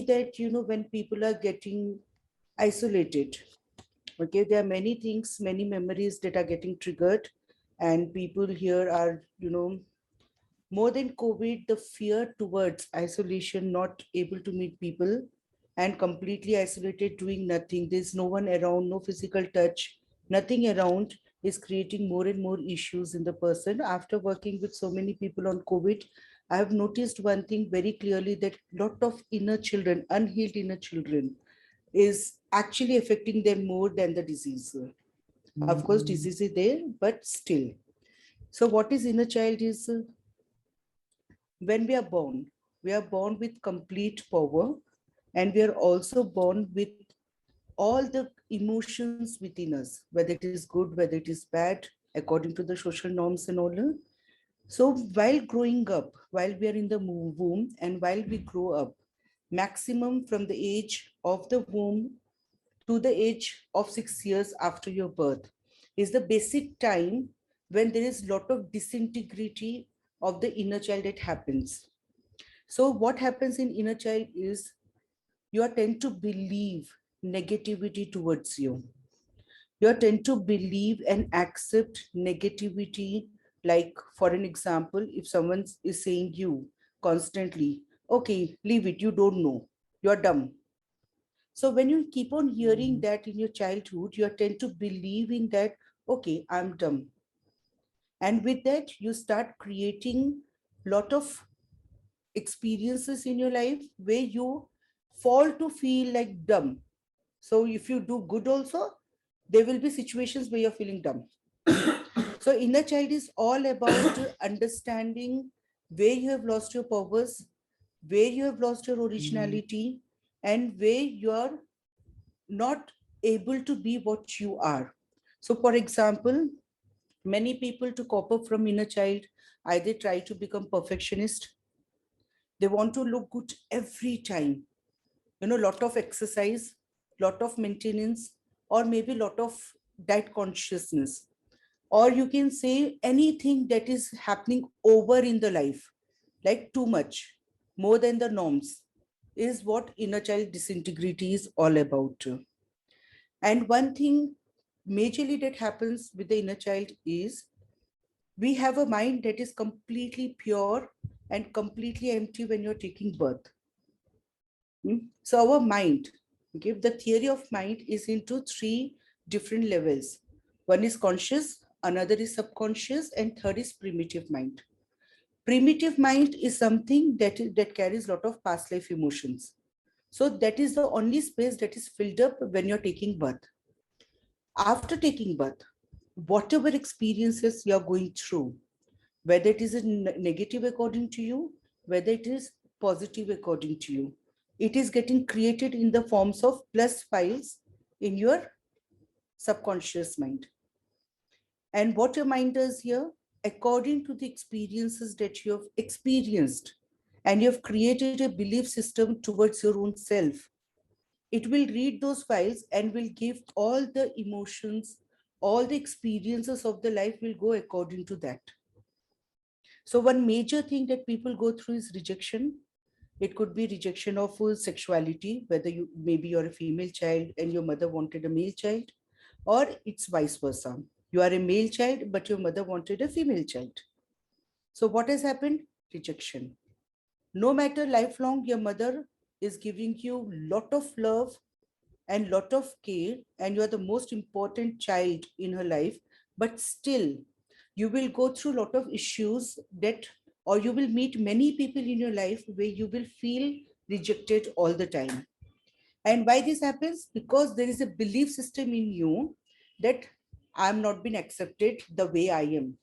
that, when people are getting isolated, okay, there are many things, many memories that are getting triggered, and people here are, more than COVID, the fear towards isolation, not able to meet people, and completely isolated, doing nothing. There's no one around, no physical touch, nothing around, is creating more and more issues in the person. After working with so many people on COVID, I have noticed one thing very clearly, that lot of inner children, unhealed inner children, is actually affecting them more than the disease. Of course, disease is there, but still. So what is inner child is, when we are born with complete power, and we are also born with all the emotions within us, whether it is good, whether it is bad, according to the social norms and all. So while growing up, while we are in the womb, and while we grow up, maximum from the age of the womb to the age of 6 years after your birth, is the basic time when there is lot of disintegrity of the inner child that happens. So what happens in inner child is, you are tend to believe negativity towards you. You are tend to believe and accept negativity. Like, for an example, if someone is saying you constantly, okay, leave it, you don't know, you are dumb. So when you keep on hearing that in your childhood, you are tend to believe in that, okay, I'm dumb. And with that, you start creating lot of experiences in your life where you fall to feel like dumb. So if you do good also, there will be situations where you're feeling dumb. So inner child is all about understanding where you have lost your purpose, where you have lost your originality, and where you are not able to be what you are. So for example, many people, to cope up from inner child, either try to become perfectionist. They want to look good every time, lot of exercise, lot of maintenance, or maybe lot of diet consciousness, or you can say anything that is happening over in the life, like too much, more than the norms, is what inner child disintegrity is all about. And one thing majorly that happens with the inner child is, we have a mind that is completely pure and completely empty when you're taking birth. So our mind, okay, the theory of mind is into three different levels. One is conscious, another is subconscious, and third is primitive mind. Primitive mind is something that carries a lot of past life emotions. So that is the only space that is filled up when you're taking birth. After taking birth, whatever experiences you're going through, whether it is a negative according to you, whether it is positive according to you, it is getting created in the forms of plus files in your subconscious mind. And what your mind does here, according to the experiences that you have experienced, and you have created a belief system towards your own self, it will read those files and will give all the emotions, all the experiences of the life will go according to that. So one major thing that people go through is rejection. It could be rejection of sexuality, whether maybe you're a female child and your mother wanted a male child, or it's vice versa. You are a male child, but your mother wanted a female child. So what has happened? Rejection. No matter lifelong, your mother is giving you lot of love and lot of care, and you are the most important child in her life, but still you will go through a lot of issues that, or you will meet many people in your life where you will feel rejected all the time. And why this happens? Because there is a belief system in you that I'm not been accepted the way I am.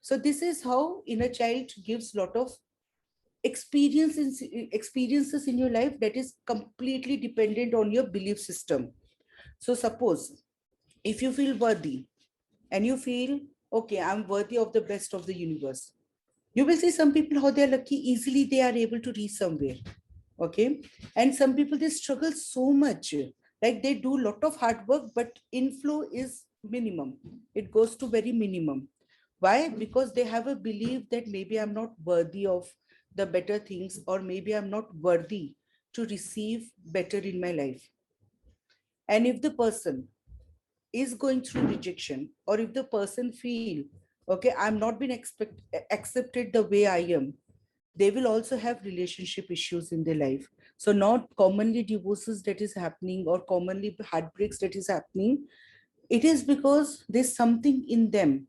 So this is how inner child gives lot of experiences in your life that is completely dependent on your belief system. So suppose if you feel worthy and you feel, okay, I'm worthy of the best of the universe, you will see some people how they're lucky, easily they are able to reach somewhere. Okay. And some people, they struggle so much, like they do a lot of hard work, but inflow is minimum. It goes to very minimum. Why? Because they have a belief that maybe I'm not worthy of the better things, or maybe I'm not worthy to receive better in my life. And if the person is going through rejection, or if the person feel, okay, I'm not been accepted the way I am, they will also have relationship issues in their life. So not commonly divorces that is happening, or commonly heartbreaks that is happening. It is because there's something in them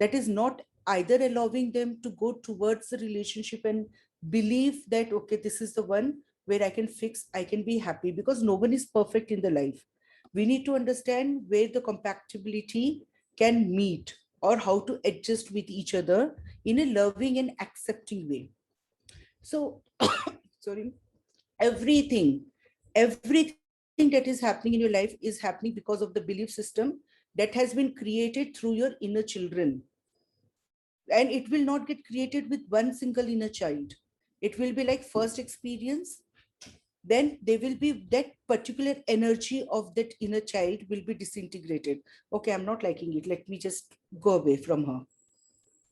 that is not either allowing them to go towards the relationship and believe that, okay, this is the one where I can fix, I can be happy, because no one is perfect in the life. We need to understand where the compatibility can meet, or how to adjust with each other in a loving and accepting way. So sorry, everything everything that is happening in your life is happening because of the belief system that has been created through your inner children. And it will not get created with one single inner child. It will be like first experience, then there will be that particular energy of that inner child will be disintegrated. Okay, I'm not liking it, let me just go away from her,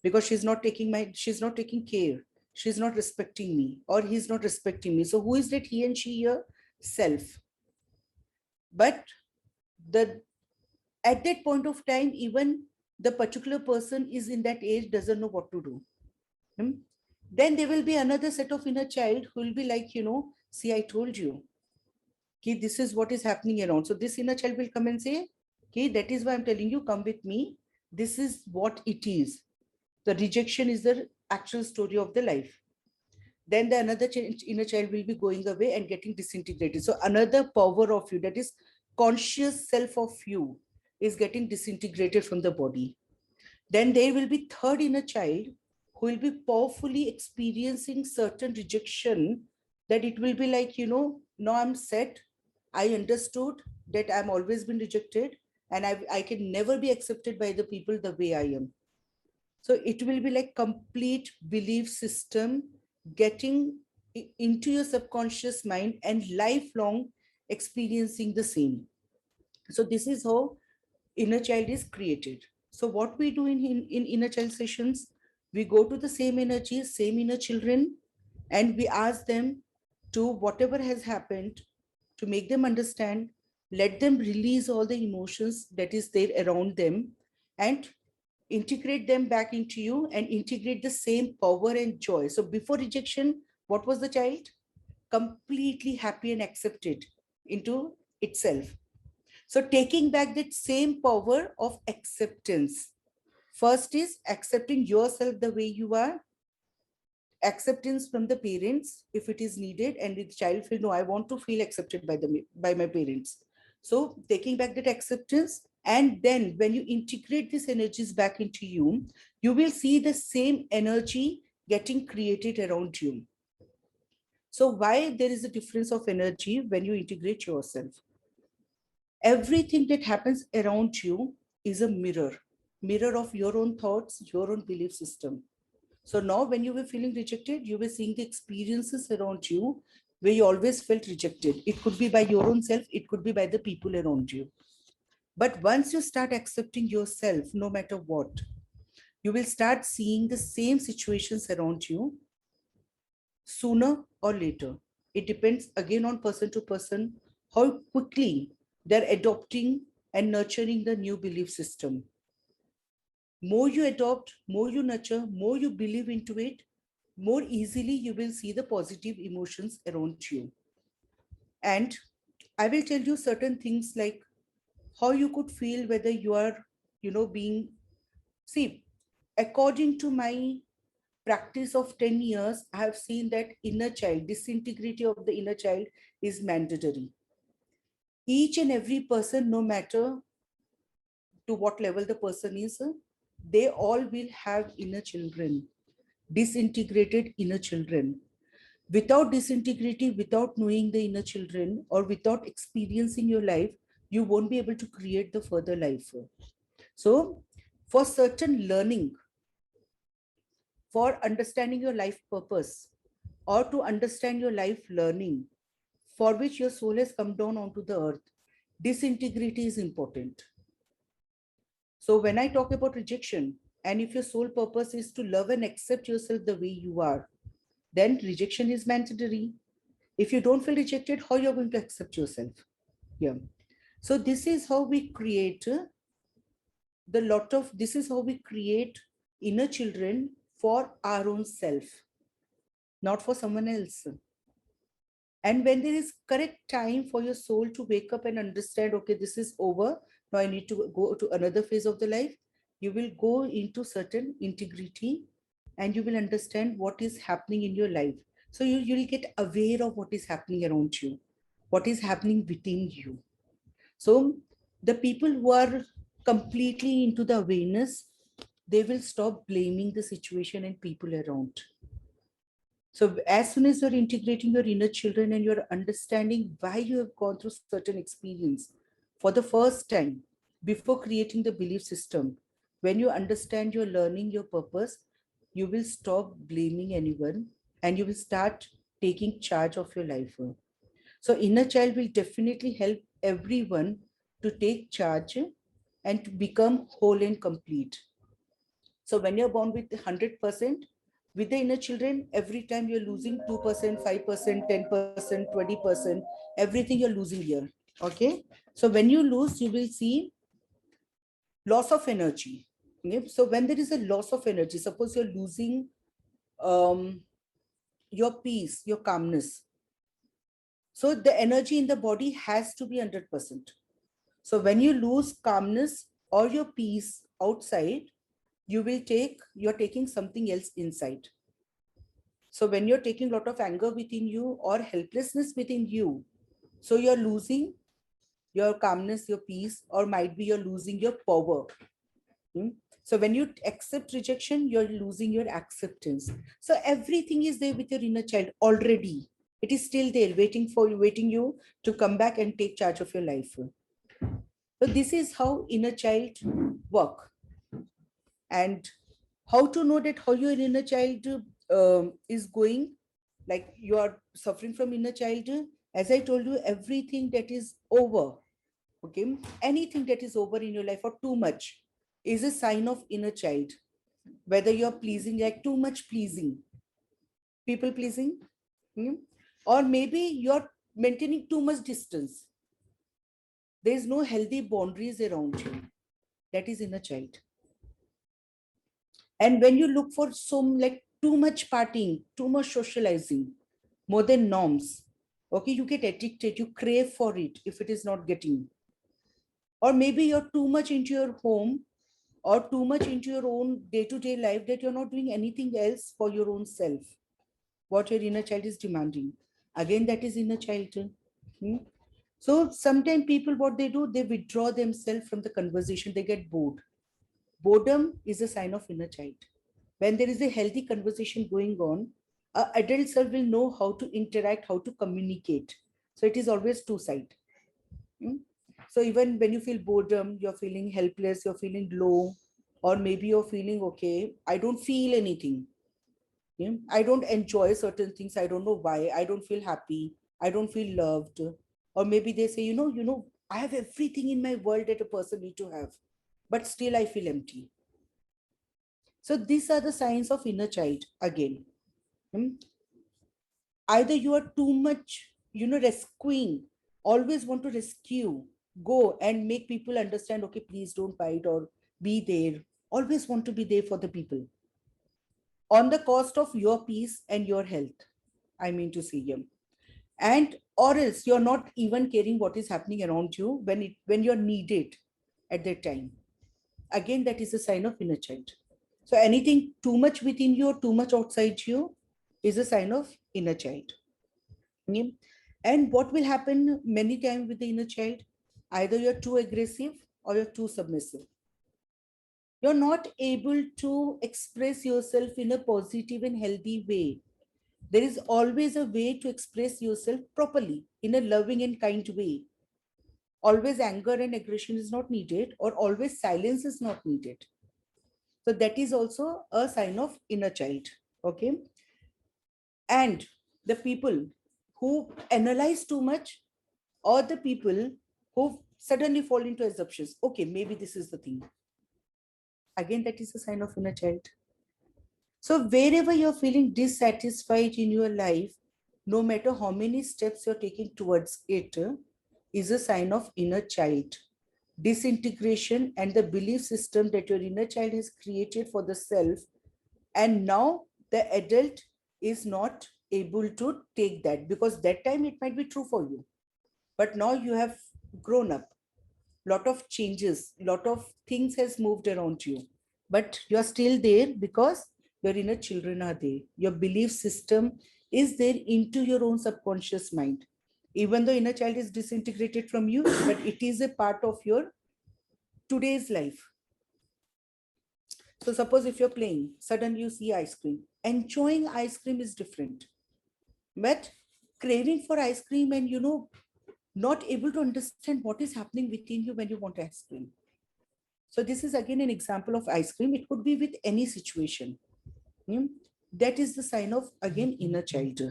because she's not taking care, she's not respecting me, or he's not respecting me. So who is that he and she here? Self. But the at that point of time, even the particular person is in that age, doesn't know what to do. Hmm? Then there will be another set of inner child who will be like, see, I told you, okay, this is what is happening around. So this inner child will come and say, okay, that is why I'm telling you, come with me. This is what it is. The rejection is the actual story of the life. Then the another inner child will be going away and getting disintegrated. So another power of you, that is conscious self of you, is getting disintegrated from the body. Then there will be third inner child who will be powerfully experiencing certain rejection, that it will be like, now I'm set. I understood that I'm always been rejected, and I can never be accepted by the people the way I am. So it will be like complete belief system getting into your subconscious mind and lifelong experiencing the same. So this is how inner child is created. So what we do in inner child sessions, we go to the same energy, same inner children, and we ask them to whatever has happened, to make them understand, let them release all the emotions that is there around them, and integrate them back into you, and integrate the same power and joy. So before rejection, what was the child? Completely happy and accepted into itself. So taking back that same power of acceptance. First is accepting yourself the way you are, acceptance from the parents if it is needed, and the child feel, no, I want to feel accepted by my parents. So taking back that acceptance, and then when you integrate these energies back into you, you will see the same energy getting created around you. So why there is a difference of energy when you integrate yourself? Everything that happens around you is a mirror of your own thoughts, your own belief system. So now when you were feeling rejected, you were seeing the experiences around you where you always felt rejected. It could be by your own self, it could be by the people around you. But once you start accepting yourself, no matter what, you will start seeing the same situations around you sooner or later. It depends again on person to person, how quickly they're adopting and nurturing the new belief system. More you adopt, more you nurture, more you believe into it, more easily you will see the positive emotions around you. And I will tell you certain things like how you could feel whether you are, being, see, according to my practice of 10 years, I have seen that inner child, disintegrity of the inner child is mandatory. Each and every person, no matter to what level the person is, they all will have inner children, disintegrated inner children. Without disintegrity, without knowing the inner children, or without experiencing your life, you won't be able to create the further life. So, for certain learning, for understanding your life purpose, or to understand your life learning, for which your soul has come down onto the earth, disintegrity is important. So when I talk about rejection, and if your soul purpose is to love and accept yourself the way you are, then rejection is mandatory. If you don't feel rejected, how you're going to accept yourself? Yeah. So this is how we create this is how we create inner children for our own self, not for someone else. And when there is correct time for your soul to wake up and understand, okay, this is over, now I need to go to another phase of the life, you will go into certain integrity and you will understand what is happening in your life. So you will get aware of what is happening around you, what is happening within you. So the people who are completely into the awareness, they will stop blaming the situation and people around. So as soon as you're integrating your inner children and you're understanding why you have gone through certain experience for the first time, before creating the belief system, when you understand you're learning your purpose, you will stop blaming anyone and you will start taking charge of your life. So inner child will definitely help everyone to take charge and to become whole and complete. So when you're born with 100%, with the inner children, every time you're losing 2%, 5%, 10%, 20%, everything you're losing here. Okay. So when you lose, you will see loss of energy. Okay? So when there is a loss of energy, suppose you're losing um, your peace, your calmness. So the energy in the body has to be 100%. So when you lose calmness or your peace outside, you're taking something else inside. So when you're taking a lot of anger within you or helplessness within you, so you're losing your calmness, your peace, or might be you're losing your power. So when you accept rejection, you're losing your acceptance. So everything is there with your inner child already. It is still there, waiting you to come back and take charge of your life. So this is how inner child work. And how to know that how your inner child is going, like you are suffering from inner child. As I told you, everything that is over, okay, anything that is over in your life or too much is a sign of inner child. Whether you're pleasing, like too much pleasing, people pleasing, or maybe you're maintaining too much distance, there is no healthy boundaries around you, that is inner child. And when you look for some, like too much partying, too much socializing, more than norms, okay, you get addicted, you crave for it if it is not getting. Or maybe you're too much into your home or too much into your own day-to-day life that you're not doing anything else for your own self, what your inner child is demanding. Again, that is inner child. Hmm? So sometimes people, what they do, they withdraw themselves from the conversation, they get bored. Boredom is a sign of inner child. When there is a healthy conversation going on, an adult self will know how to interact, how to communicate. So it is always two side. So even when you feel boredom, you're feeling helpless, you're feeling low, or maybe you're feeling, okay, I don't feel anything. I don't enjoy certain things. I don't know why. I don't feel happy. I don't feel loved. Or maybe they say, I have everything in my world that a person need to have, but still I feel empty. So these are the signs of inner child again. Either you are too much, rescuing, always want to rescue, go and make people understand, okay, please don't fight or be there, always want to be there for the people on the cost of your peace and your health. I mean to say, and or else you're not even caring what is happening around you when you're needed at that time. Again, that is a sign of inner child. So anything too much within you or too much outside you is a sign of inner child. Okay? And what will happen many times with the inner child? Either you're too aggressive or you're too submissive. You're not able to express yourself in a positive and healthy way. There is always a way to express yourself properly in a loving and kind way. Always anger and aggression is not needed, or always silence is not needed. So that is also a sign of inner child. Okay. And the people who analyze too much, or the people who suddenly fall into assumptions, okay, maybe this is the thing. Again, that is a sign of inner child. So wherever you're feeling dissatisfied in your life, no matter how many steps you're taking towards it, is a sign of inner child disintegration and the belief system that your inner child has created for the self. And now the adult is not able to take that, because that time it might be true for you, but now you have grown up, lot of changes, lot of things has moved around you, but you're still there because your inner children are there. Your belief system is there into your own subconscious mind. Even though inner child is disintegrated from you, but it is a part of your today's life. So suppose if you're playing, suddenly you see ice cream. Enjoying ice cream is different. But craving for ice cream and not able to understand what is happening within you when you want ice cream. So this is again an example of ice cream. It could be with any situation. That is the sign of again inner child.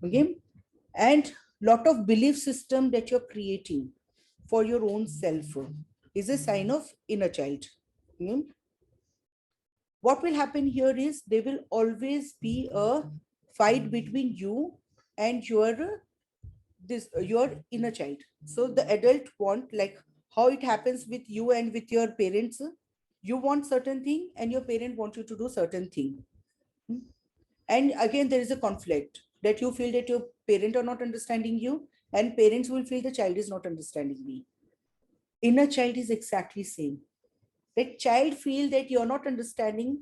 Okay. And lot of belief system that you're creating for your own self is a sign of inner child. What will happen here is there will always be a fight between you and your inner child. So the adult want, like how it happens with you and with your parents, you want certain thing and your parent want you to do certain thing. And again there is a conflict that you feel that your parent are not understanding you, and parents will feel the child is not understanding me. Inner child is exactly same. That child feel that you're not understanding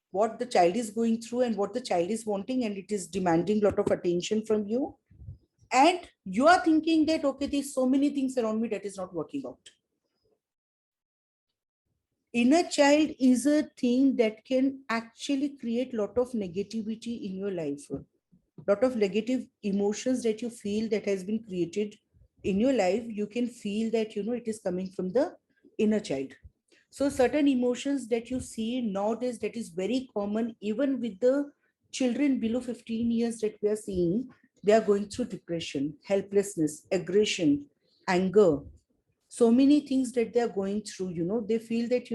what the child is going through and what the child is wanting, and it is demanding a lot of attention from you. And you are thinking that, okay, there's so many things around me that is not working out. Inner child is a thing that can actually create a lot of negativity in your life. Lot of negative emotions that you feel that has been created in your life, you can feel that it is coming from the inner child. So certain emotions that you see nowadays, that is very common even with the children below 15 years that we are seeing, they are going through depression, helplessness, aggression, anger, so many things that they are going through. They feel that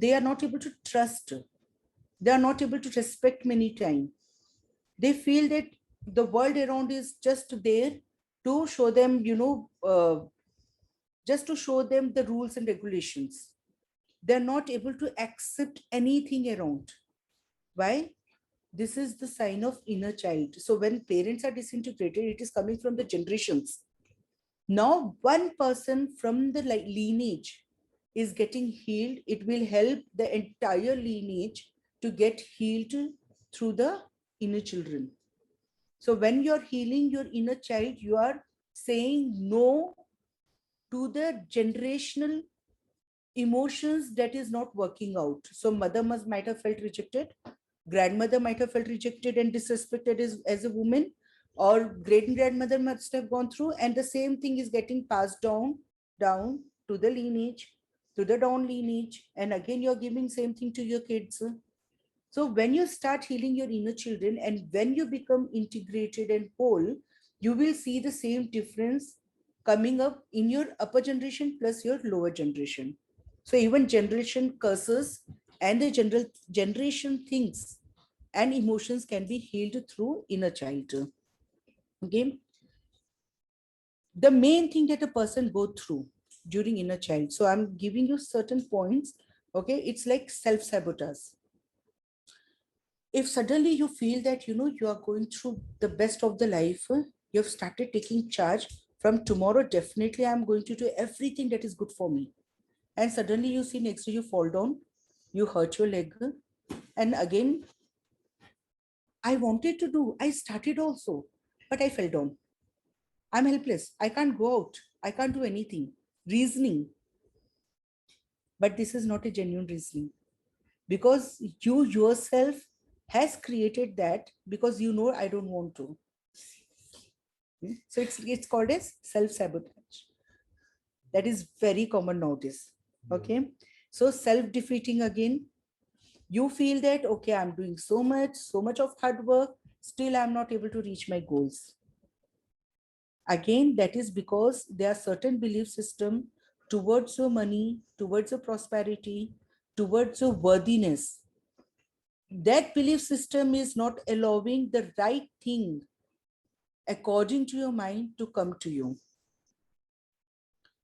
they are not able to trust, they are not able to respect many times. They feel that the world around is just there to show them, just to show them the rules and regulations. They're not able to accept anything around. Why? This is the sign of inner child. So when parents are disintegrated, it is coming from the generations. Now one person from the lineage is getting healed, it will help the entire lineage to get healed through the inner children. So when you're healing your inner child, you are saying no to the generational emotions that is not working out. So mother might have felt rejected, grandmother might have felt rejected and disrespected as a woman, or great grandmother must have gone through, and the same thing is getting passed down to the lineage, to the down lineage, and again you're giving same thing to your kids. So when you start healing your inner children and when you become integrated and whole, you will see the same difference coming up in your upper generation plus your lower generation. So even generation curses and the general generation things and emotions can be healed through inner child. Okay. The main thing that a person go through during inner child. So I'm giving you certain points. Okay. It's like self-sabotage. If suddenly you feel that you are going through the best of the life, you have started taking charge from tomorrow, definitely I'm going to do everything that is good for me, and suddenly you see next day you fall down, you hurt your leg, and again I wanted to do, I started also, but I fell down, I'm helpless, I can't go out, I can't do anything, reasoning. But this is not a genuine reasoning, because you yourself has created that, because I don't want to. So it's called as self-sabotage. That is very common nowadays. Okay. So self-defeating again. You feel that, okay, I'm doing so much of hard work, still I'm not able to reach my goals. Again, that is because there are certain belief system towards your money, towards your prosperity, towards your worthiness. that belief system is not allowing the right thing according to your mind to come to you.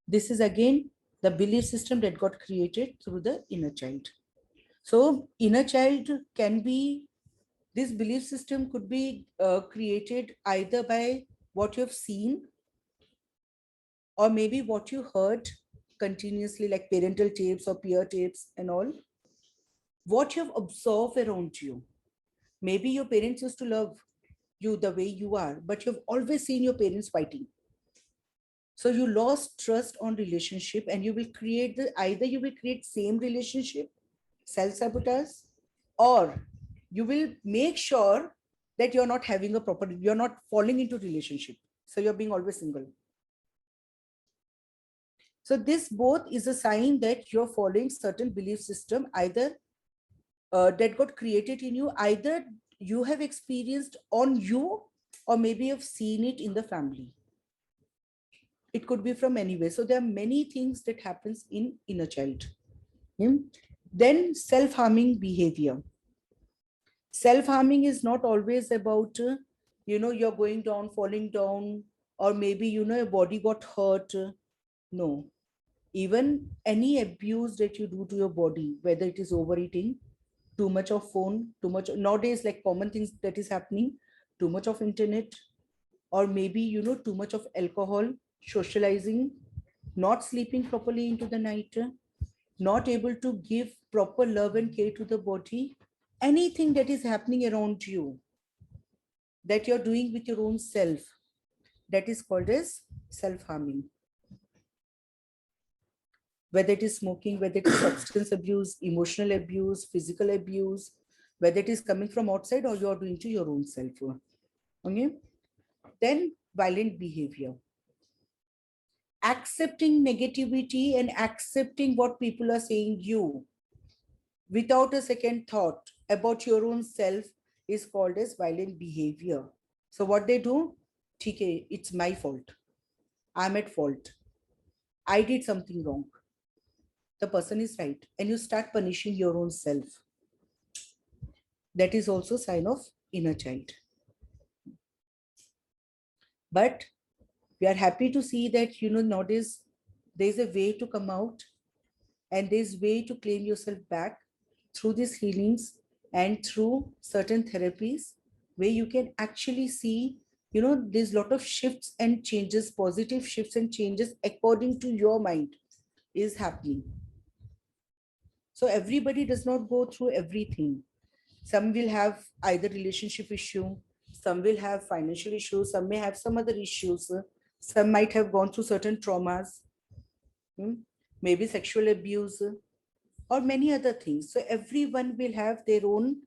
This is again the belief system that got created through the inner child. So inner child can be, this belief system could be created either by what you have seen, or maybe what you heard continuously, like parental tapes or peer tapes and all, what you have observed around you. Maybe your parents used to love you the way you are, but you've always seen your parents fighting. So you lost trust on relationship, and you will create the, either you will create same relationship, self-sabotage, or you will make sure that you're not having a proper, you're not falling into relationship. So you're being always single. So this both is a sign that you're following certain belief system, either that got created in you, either you have experienced on you, or maybe you've seen it in the family. It could be from anywhere. So there are many things that happens in inner child. Then self-harming behavior. Self-harming is not always about, you're going down, falling down, or maybe, your body got hurt. No, even any abuse that you do to your body, whether it is overeating, too much of phone, too much nowadays, like common things that is happening, too much of internet, or maybe, too much of alcohol, socializing, not sleeping properly into the night, not able to give proper love and care to the body, anything that is happening around you that you're doing with your own self, that is called as self-harming. Whether it is smoking, whether it is substance abuse, emotional abuse, physical abuse, whether it is coming from outside or you're doing to your own self. Okay. Then violent behavior. Accepting negativity and accepting what people are saying you without a second thought about your own self is called as violent behavior. So what they do, okay, it's my fault. I'm at fault. I did something wrong. The person is right. And you start punishing your own self. That is also a sign of inner child. But we are happy to see that, nowadays there's a way to come out, and there's way to claim yourself back through these healings and through certain therapies, where you can actually see, there's a lot of shifts and changes, positive shifts and changes according to your mind is happening. So everybody does not go through everything. Some will have either relationship issue, some will have financial issues, some may have some other issues, some might have gone through certain traumas, maybe sexual abuse, or many other things. So everyone will have their own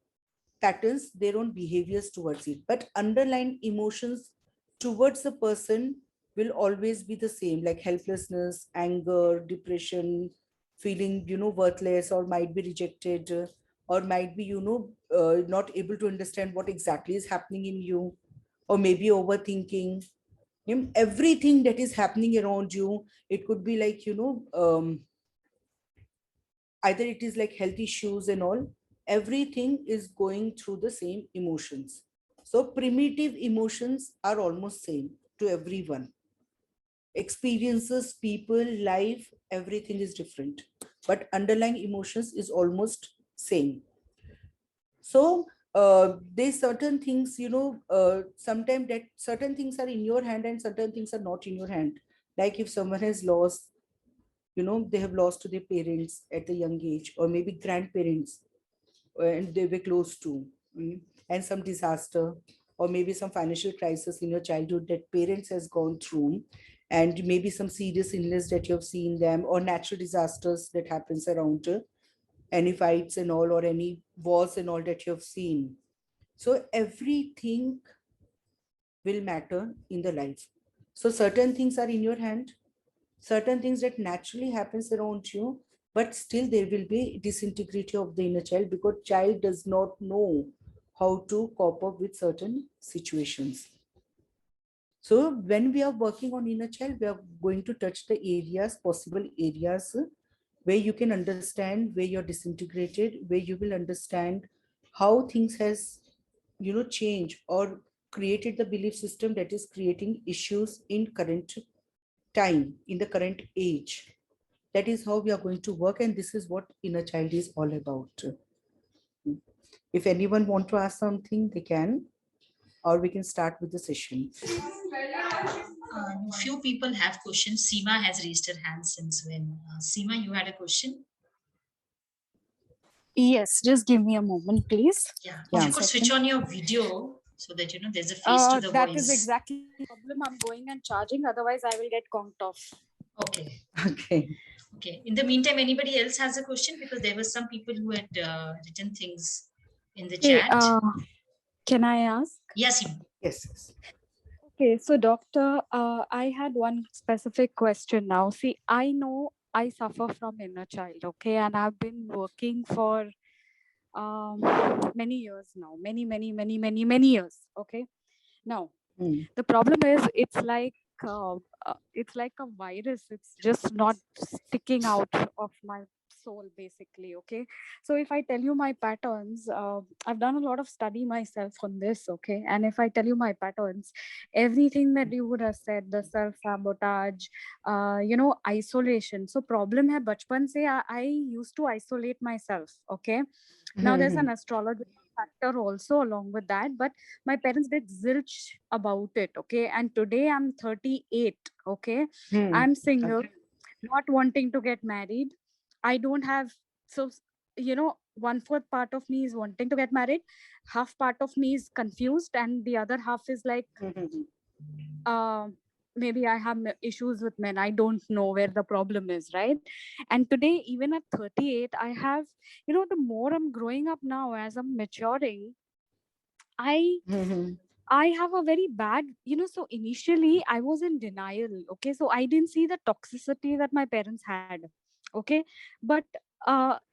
patterns, their own behaviors towards it, but underlying emotions towards the person will always be the same, like helplessness, anger, depression, feeling, worthless, or might be rejected, or might be, not able to understand what exactly is happening in you, or maybe overthinking. Everything that is happening around you, it could be like, either it is like health issues and all, everything is going through the same emotions. So primitive emotions are almost same to everyone. Experiences, people, life, everything is different, but underlying emotions is almost same. So there's certain things, sometimes that certain things are in your hand and certain things are not in your hand. Like if someone has lost, they have lost to their parents at a young age, or maybe grandparents, and they were close to, and some disaster, or maybe some financial crisis in your childhood that parents has gone through, and maybe some serious illness that you have seen them, or natural disasters that happens around, any fights and all, or any wars and all that you have seen. So everything will matter in the life. So certain things are in your hand, certain things that naturally happens around you, but still there will be disintegrity of the inner child, because child does not know how to cope up with certain situations. So when we are working on inner child, we are going to touch the areas, possible areas, where you can understand where you're disintegrated, where you will understand how things has, changed or created the belief system that is creating issues in current time, in the current age. That is how we are going to work, and this is what inner child is all about. If anyone want to ask something, they can, or we can start with the session. Few people have questions. Seema has raised her hand since when? Seema, you had a question? Yes, just give me a moment, please. Yeah. If Yeah. you could switch on your video so that there's a face to the That is voice. exactly the problem. I'm going and charging, otherwise I will get conked off. Okay. Okay. Okay. In the meantime, anybody else has a question? Because there were some people who had written things in the Okay, chat. can I ask? Yes, Seema. Yes. Okay, so doctor, I had one specific question now. See, I know I suffer from inner child, okay, and I've been working for um many years now, many years, okay. Now, the problem is it's like a virus. It's just not sticking out of my soul, basically, okay. So if I tell you my patterns, I've done a lot of study myself on this, okay, and if I tell you my patterns, everything that you would have said, the self sabotage, isolation. So problem hai bachpan se I used to isolate myself, okay. Now there's an astrological factor also along with that, but my parents did zilch about it, okay. And today I'm 38, okay. I'm single, not wanting to get married. I don't have, so, 1/4 part of me is wanting to get married, half part of me is confused, and the other half is like, uh, maybe I have issues with men. I don't know where the problem is, right? And today, even at 38, I have, the more I'm growing up now, as I'm maturing, I I have a very bad, so initially I was in denial. Okay. So I didn't see the toxicity that my parents had. Okay. But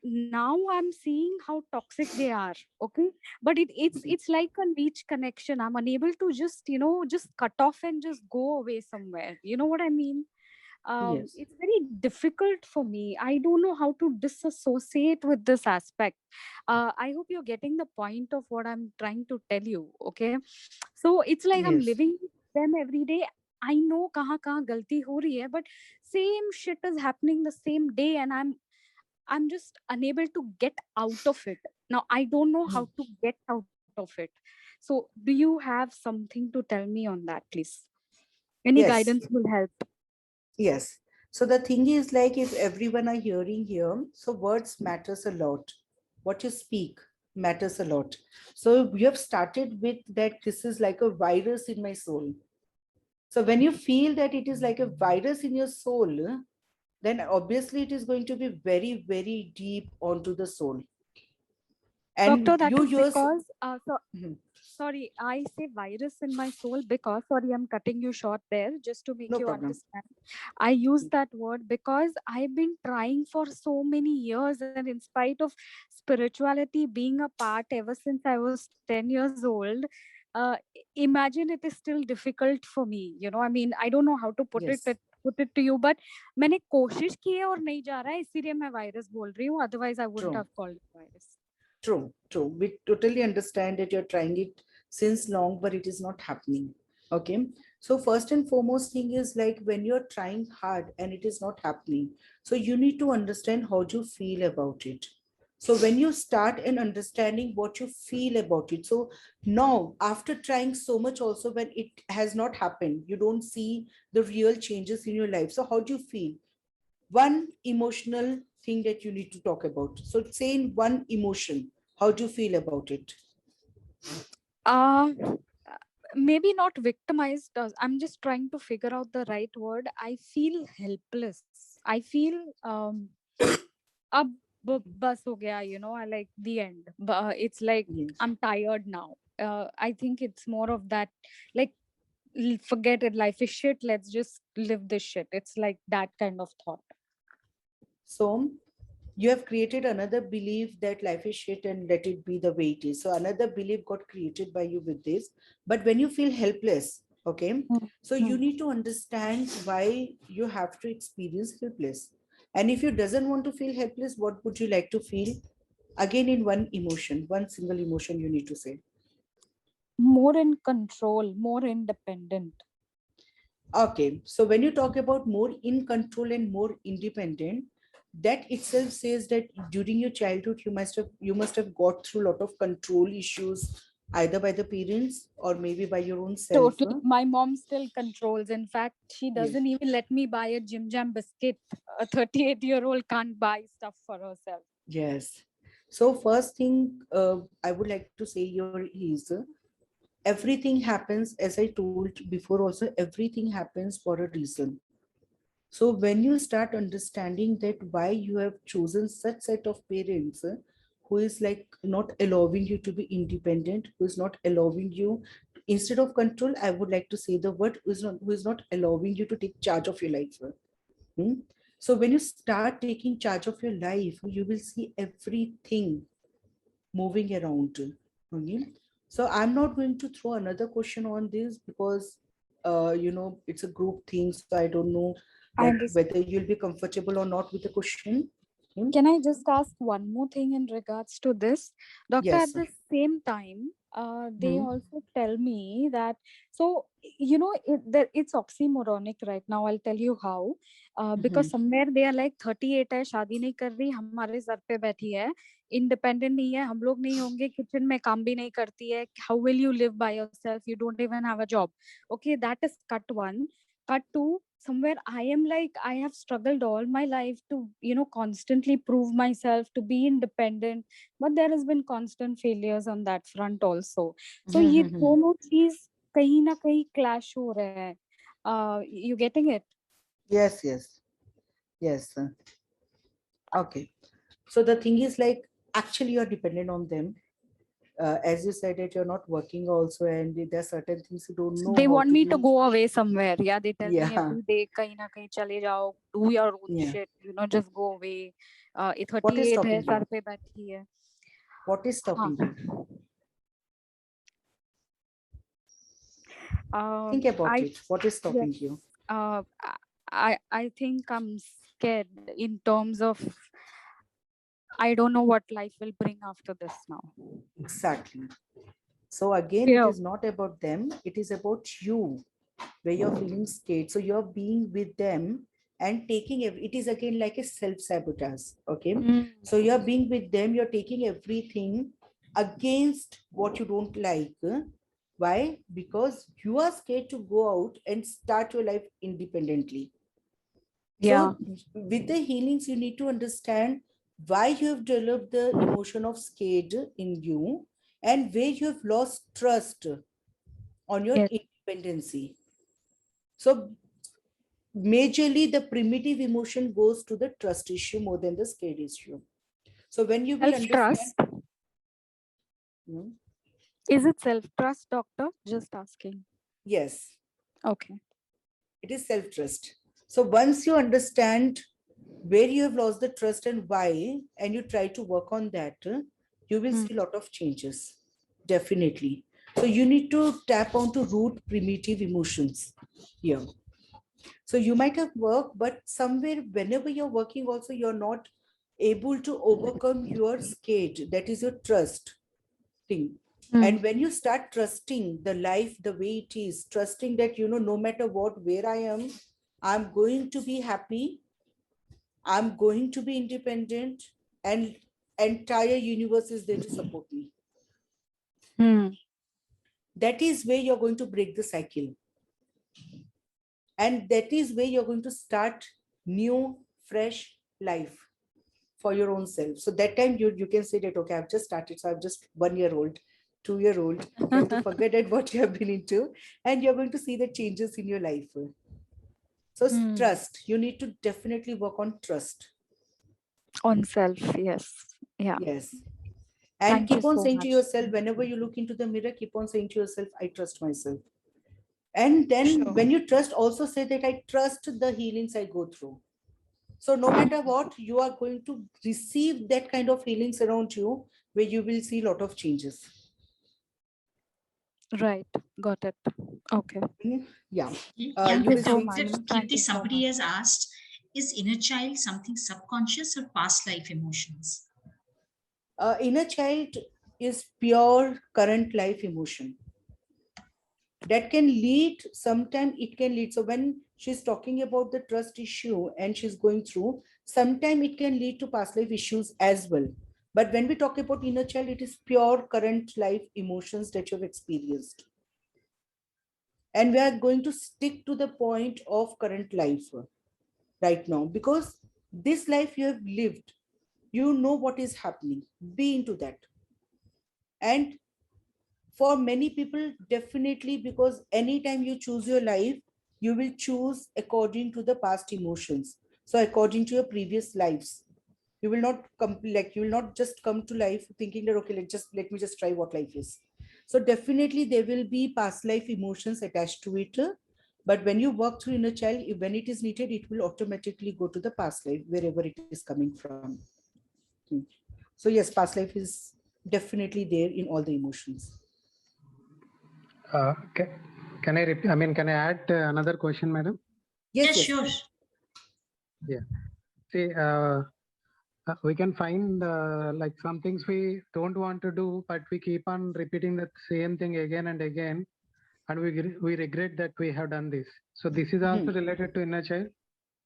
now I'm seeing how toxic they are. Okay. But it's like a leech connection. I'm unable to just cut off and just go away somewhere. You know what I mean? Yes. It's very difficult for me. I don't know how to disassociate with this aspect. I hope you're getting the point of what I'm trying to tell you. Okay. So it's like I'm Yes. living with them every day. I know kahan galti ho rahi hai, but same shit is happening the same day, and I'm just unable to get out of it. Now I don't know how to get out of it. So do you have something to tell me on that, please? Any Yes. guidance will help. Yes. So the thing is, like, if everyone are hearing here, so words matters a lot. What you speak matters a lot. So you have started with that this is like a virus in my soul. So when you feel that it is like a virus in your soul, then obviously it is going to be very, very deep onto the soul. Doctor, And that you is use. because, sorry, I say virus in my soul because, sorry, I'm cutting you short there just to make No you problem. understand. I use that word because I've been trying for so many years, and in spite of spirituality being a part ever since I was 10 years old, uh, imagine it is still difficult for me. I mean, I don't know how to Yes. put it to you, but मैंने कोशिश की है और नहीं जा रहा है, इसीलिए मैं virus बोल रही हूँ. Otherwise, I wouldn't True. have called it virus. True, true. We totally understand that you're trying it since long, but it is not happening. Okay. So first and foremost thing is like when you're trying hard and it is not happening. So you need to understand how you feel about it. So when you start and understanding what you feel about it. So now after trying so much also when it has not happened, you don't see the real changes in your life. So how do you feel? One emotional thing that you need to talk about. So say in one emotion, how do you feel about it? Uh, Maybe not victimized. I'm just trying to figure out the right word. I feel helpless. I feel ab bus ho gaya, I like the end. But it's like Yes. I'm tired now. I think it's more of that, like, forget it, life is shit. Let's just live this shit. It's like that kind of thought. So you have created another belief that life is shit and let it be the way it is. So another belief got created by you with this. But when you feel helpless, okay, so you need to understand why you have to experience helpless. And if you doesn't want to feel helpless, what would you like to feel? Again, in one emotion, one single emotion you need to say. More in control, more independent. Okay, so when you talk about more in control and more independent, that itself says that during your childhood you must have got through a lot of control issues, either by the parents or maybe by your own self. Totally. My mom still controls. In fact, she Yes. doesn't even let me buy a Jim Jam biscuit. A 38-year-old can't buy stuff for herself. Yes. So first thing I would like to say here is everything happens, as I told before also, everything happens for a reason. So when you start understanding that why you have chosen such set of parents who is like not allowing you to be independent, who is not allowing you, instead of control, I would like to say the word who is not allowing you to take charge of your life. Hmm? So when you start taking charge of your life, you will see everything moving around. Okay. So I'm not going to throw another question on this because it's a group thing. So I don't know I that understand. whether you'll be comfortable or not with the question. Hmm? Can I just ask one more thing in regards to this? Doctor, Yes. at the same time, they Hmm. also tell me that, so, it's oxymoronic right now. I'll tell you how. Hmm. Because somewhere they are like 38 है, शादी नहीं कर रही, हमारे sir पे बैठी है, independent नहीं है, हम लोग नहीं होंगे, kitchen में काम भी नहीं करती है, how will you live by yourself? You don't even have a job. Okay, that is cut one. Cut two, somewhere I am like, I have struggled all my life to constantly prove myself to be independent, but there has been constant failures on that front also. So ये दोनों चीज कहीं ना कहीं clash हो रहे हैं. You getting it? Yes, yes, yes. Okay. So the thing is like actually you're dependent on them. As you said that you're not working also, and there are certain things you don't know They how want to me to do. go away somewhere. Yeah, they tell me Yeah. every day, कहीं ना कहीं चले जाओ, do your own Yeah. shit, just go away. ये What is 38 है, stopping sir you? पे बैठी है. What is हाँ. stopping you? Think about I it. What is stopping Yes. you? I think I'm scared in terms of I don't know what life will bring after this now. Exactly. So again, it Fear. is not about them. It is about you, where you're feeling scared. So you're being with them and taking it is again like a self-sabotage. Okay. So you're being with them, you're taking everything against what you don't like. Why? Because you are scared to go out and start your life independently. Yeah. So with the healings, you need to understand why you have developed the emotion of scared in you and where you have lost trust on your Yes. independency. So majorly the primitive emotion goes to the trust issue more than the scared issue. So when you will understand, Self-trust. Is it self-trust, doctor? Just asking. yes, Okay. it is self-trust. So once you understand where you have lost the trust and why, and you try to work on that, you will see a lot of changes. Definitely. So you need to tap onto root primitive emotions here. So you might have work, but somewhere, whenever you're working, also you're not able to overcome your scared. That is your trust thing. And when you start trusting the life the way it is, trusting that, no matter what, where I am, I'm going to be happy, I'm going to be independent, and entire universe is there to support me. That is where you're going to break the cycle. And that is where you're going to start new, fresh life for your own self. So that time you can say that, okay, I've just started. So I'm just 1 year old, 2 year old. You have to forget at what you have been into, and you're going to see the changes in your life. So trust, you need to definitely work on trust. On self, yes. Yeah. Yes. And Thank you keep on so saying to much. yourself, whenever you look into the mirror, keep on saying to yourself, I trust myself. And then Sure. when you trust, also say that I trust the healings I go through. So no matter what, you are going to receive that kind of healings around you where you will see a lot of changes. Right. Got it. Okay. Yeah. Yeah, Thank You you will so see. much. Kirti, Thank you so somebody much. has asked, is inner child something subconscious or past life emotions? Inner child is pure current life emotion that can lead, sometimes it can lead. So when she's talking about the trust issue and she's going through, sometimes it can lead to past life issues as well. But when we talk about inner child, it is pure current life emotions that you've experienced. And we are going to stick to the point of current life right now, because this life you have lived, you know what is happening, be into that. And for many people, definitely, because anytime you choose your life, you will choose according to the past emotions. So according to your previous lives, you will not come, like you will not just come to life thinking that, okay, let me just try what life is. So definitely there will be past life emotions attached to it. But when you work through inner child, when it is needed, it will automatically go to the past life, wherever it is coming from. So yes, past life is definitely there in all the emotions. Can I repeat? I mean, can I add another question, madam? Yes, yes. Sure. Yeah. See, we can find like some things we don't want to do, but we keep on repeating the same thing again and again, and we regret that we have done this. So this is also related to inner child.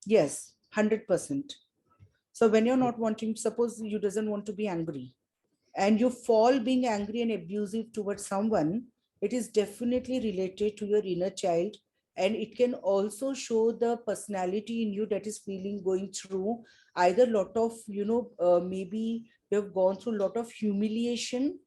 Yes, 100%. So when you're not wanting, suppose you doesn't want to be angry, and you fall being angry and abusive towards someone, it is definitely related to your inner child. And it can also show the personality in you that is feeling, going through either lot of, maybe you have gone through a lot of humiliation,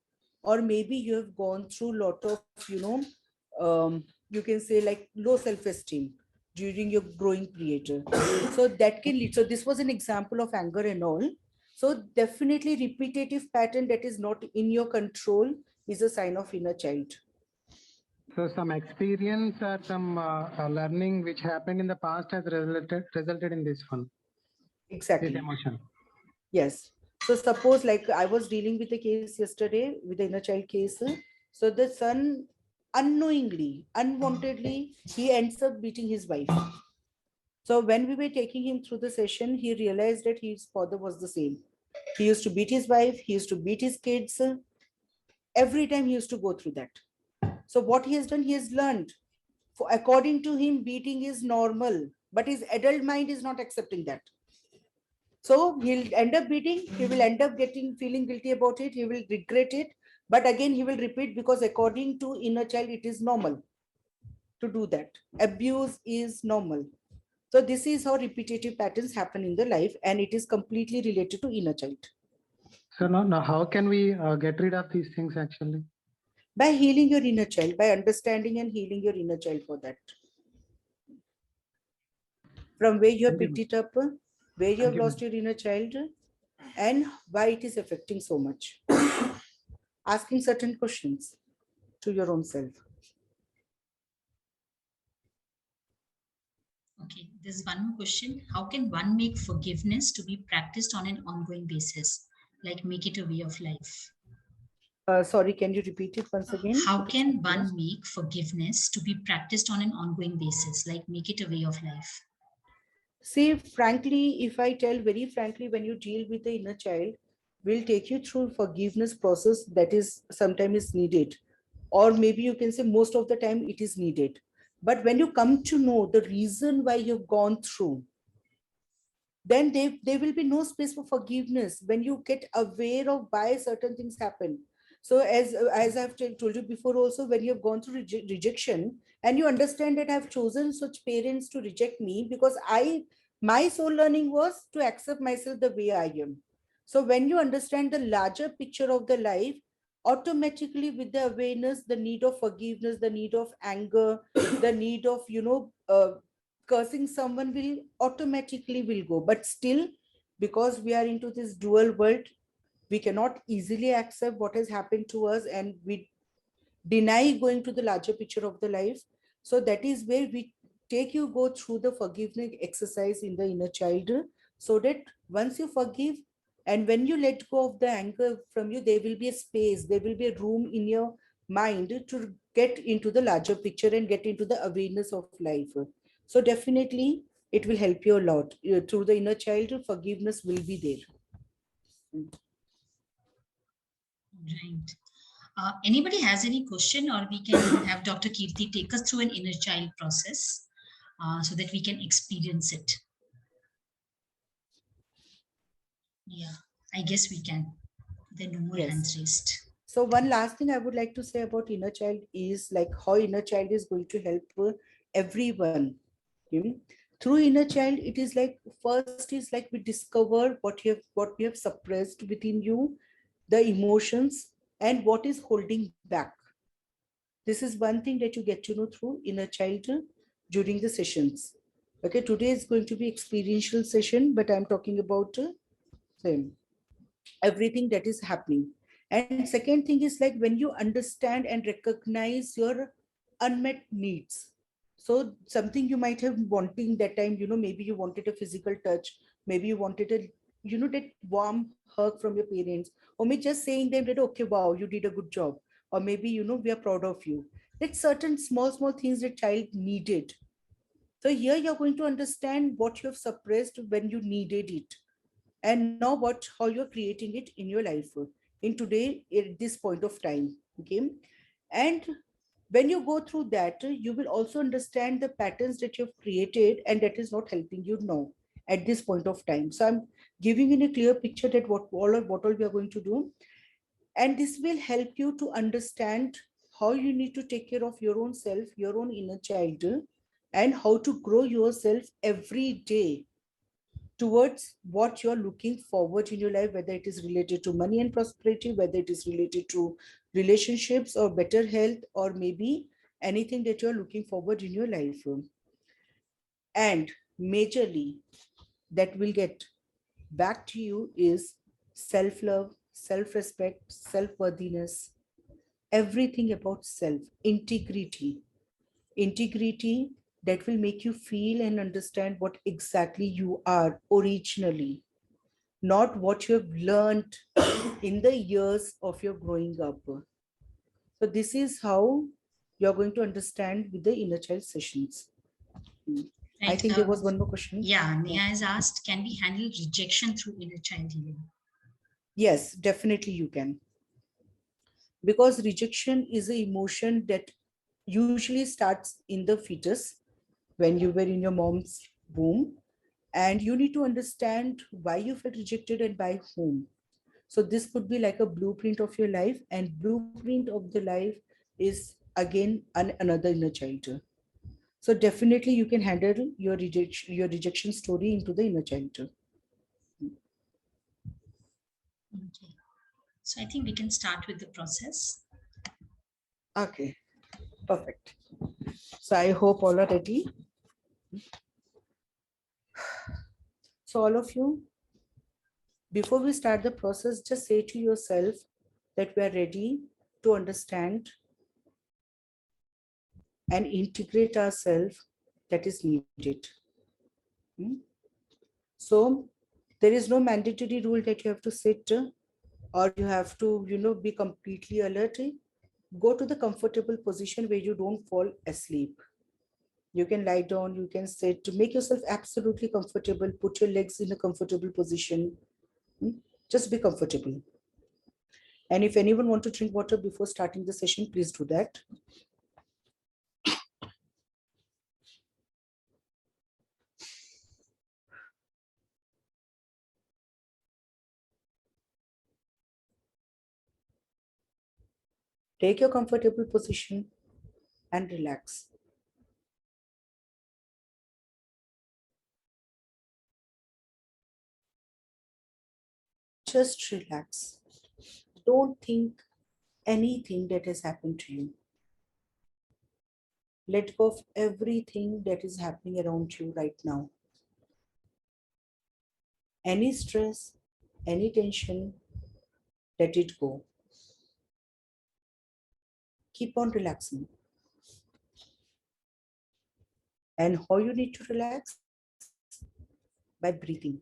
or maybe you have gone through a lot of, you can say like low self-esteem during your growing period. So that can lead. So this was an example of anger and all. So definitely repetitive pattern that is not in your control is a sign of inner child. So some experience or some learning which happened in the past has resulted in this one. Exactly. This emotion. Yes. So suppose like I was dealing with a case yesterday with the inner child case. So the son unknowingly, unwantedly, he ends up beating his wife. So when we were taking him through the session, he realized that his father was the same. He used to beat his wife, he used to beat his kids. Every time he used to go through that. So what he has done, he has learned. For according to him, beating is normal, but his adult mind is not accepting that. So he'll end up beating, he will end up feeling guilty about it, he will regret it, but again he will repeat, because according to inner child, it is normal to do that. Abuse is normal. So this is how repetitive patterns happen in the life, and it is completely related to inner child. So now how can we get rid of these things actually? By healing your inner child, by understanding and healing your inner child for that. From where you have picked it up, where you have lost your inner child, and why it is affecting so much. Asking certain questions to your own self. Okay, there's one more question. How can one make forgiveness to be practiced on an ongoing basis? Like make it a way of life? Sorry, can you repeat it once again? How can one make forgiveness to be practiced on an ongoing basis? Like make it a way of life? See, frankly, if I tell very frankly, when you deal with the inner child, we'll take you through forgiveness process that is sometimes is needed. Or maybe you can say most of the time it is needed. But when you come to know the reason why you've gone through, then there will be no space for forgiveness when you get aware of why certain things happen. So as I've told you before also, when you have gone through rejection and you understand that I've chosen such parents to reject me because my soul learning was to accept myself the way I am. So when you understand the larger picture of the life, automatically with the awareness, the need of forgiveness, the need of anger, the need of cursing someone will automatically will go. But still, because we are into this dual world, we cannot easily accept what has happened to us, and we deny going to the larger picture of the life. So that is where we take you go through the forgiveness exercise in the inner child, so that once you forgive and when you let go of the anger from you, there will be a space, there will be a room in your mind to get into the larger picture and get into the awareness of life. So definitely it will help you a lot. Through the inner child, forgiveness will be there. Right. Anybody has any question, or we can have Dr. Kirti take us through an inner child process so that we can experience it. Yeah, I guess we can. There are no more Yes. hands raised. So one last thing I would like to say about inner child is like how inner child is going to help everyone. Okay? Through inner child, it is like first is like we discover what we have suppressed within you, the emotions, and what is holding back. This is one thing that you get to know through inner child during the sessions. Okay, today is going to be experiential session, but I'm talking about everything that is happening. And second thing is like when you understand and recognize your unmet needs. So something you might have wanting that time, maybe you wanted a physical touch, maybe you wanted a, that warm hug from your parents, or maybe just saying them that, okay, wow, you did a good job. Or maybe, we are proud of you. That certain small things that child needed. So here you're going to understand what you have suppressed when you needed it, and now how you're creating it in your life in today at this point of time. Okay. And when you go through that, you will also understand the patterns that you've created and that is not helping you now at this point of time. So I'm giving you a clear picture that what all we are going to do, and this will help you to understand how you need to take care of your own self, your own inner child, and how to grow yourself every day towards what you're looking forward in your life, whether it is related to money and prosperity, whether it is related to relationships or better health, or maybe anything that you're looking forward in your life. And majorly, that will get back to you is self-love, self-respect, self-worthiness, everything about self, integrity that will make you feel and understand what exactly you are originally, not what you have learned in the years of your growing up. So this is how you're going to understand with the inner child sessions. I Right. think there was one more question. Yeah, Neha has asked, can we handle rejection through inner child healing? Yes, definitely you can. Because rejection is an emotion that usually starts in the fetus when you were in your mom's womb. And you need to understand why you felt rejected and by whom. So this could be like a blueprint of your life, and blueprint of the life is again another inner child. So definitely you can handle your rejection story into the inner child. Okay. So I think we can start with the process. Okay, perfect. So I hope all are ready. So all of you, before we start the process, just say to yourself that we are ready to understand and integrate ourselves that is needed. So there is no mandatory rule that you have to sit or you have to, be completely alert. Go to the comfortable position where you don't fall asleep. You can lie down, you can sit, to make yourself absolutely comfortable. Put your legs in a comfortable position. Just be comfortable. And if anyone want to drink water before starting the session, please do that. Take your comfortable position and relax. Just relax. Don't think anything that has happened to you. Let go of everything that is happening around you right now. Any stress, any tension, let it go. Keep on relaxing. And how you need to relax? By breathing.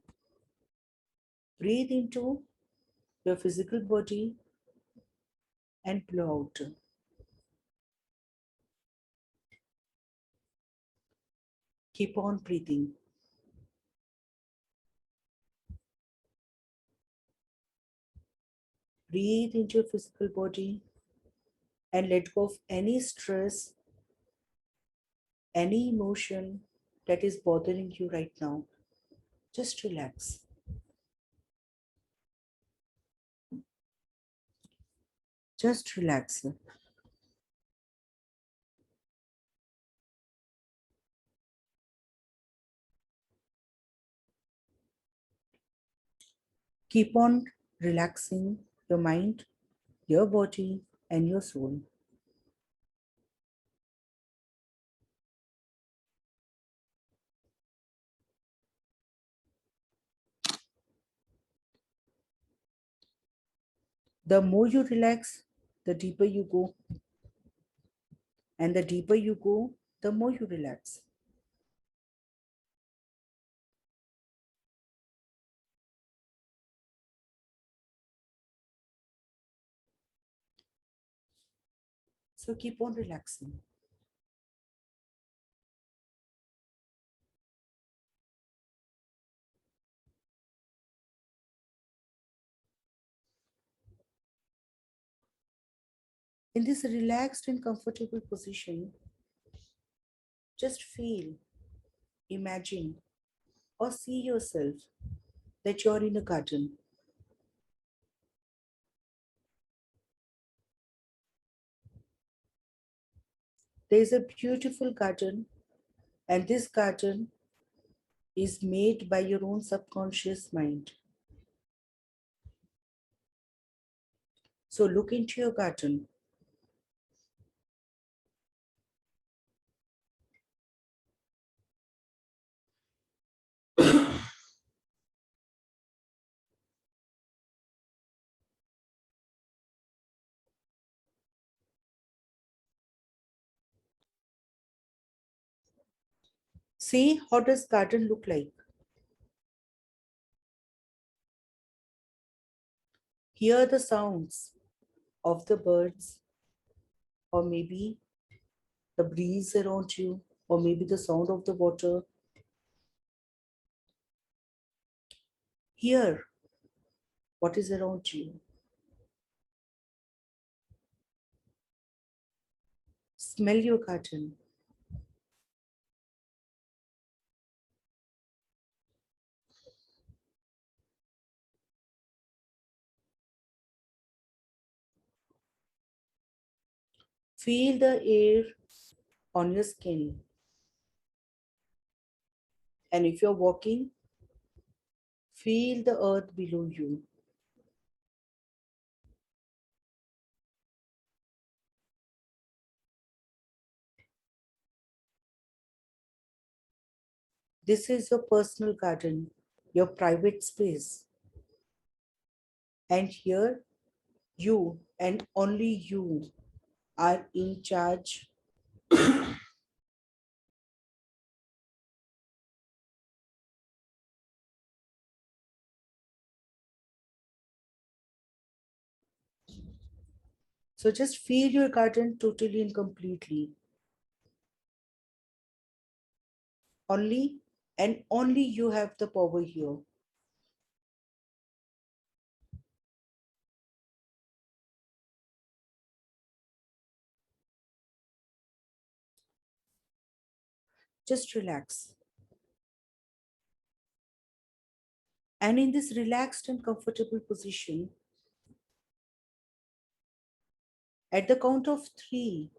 Breathe into your physical body and blow out. Keep on breathing. Breathe into your physical body and let go of any stress, any emotion that is bothering you right now. Just relax. Just relax. Keep on relaxing your mind, your body, and your soul. The more you relax, the deeper you go. And the deeper you go, the more you relax. So keep on relaxing. In this relaxed and comfortable position, just feel, imagine, or see yourself that you're in a garden. There's a beautiful garden, and this garden is made by your own subconscious mind. So look into your garden. See, how does garden look like? Hear the sounds of the birds, or maybe the breeze around you, or maybe the sound of the water. Hear what is around you. Smell your garden. Feel the air on your skin. And if you're walking, feel the earth below you. This is your personal garden, your private space. And here, you and only you are in charge. So just feel your garden totally and completely. Only and only you have the power here. Just relax. And in this relaxed and comfortable position, at the count of 3,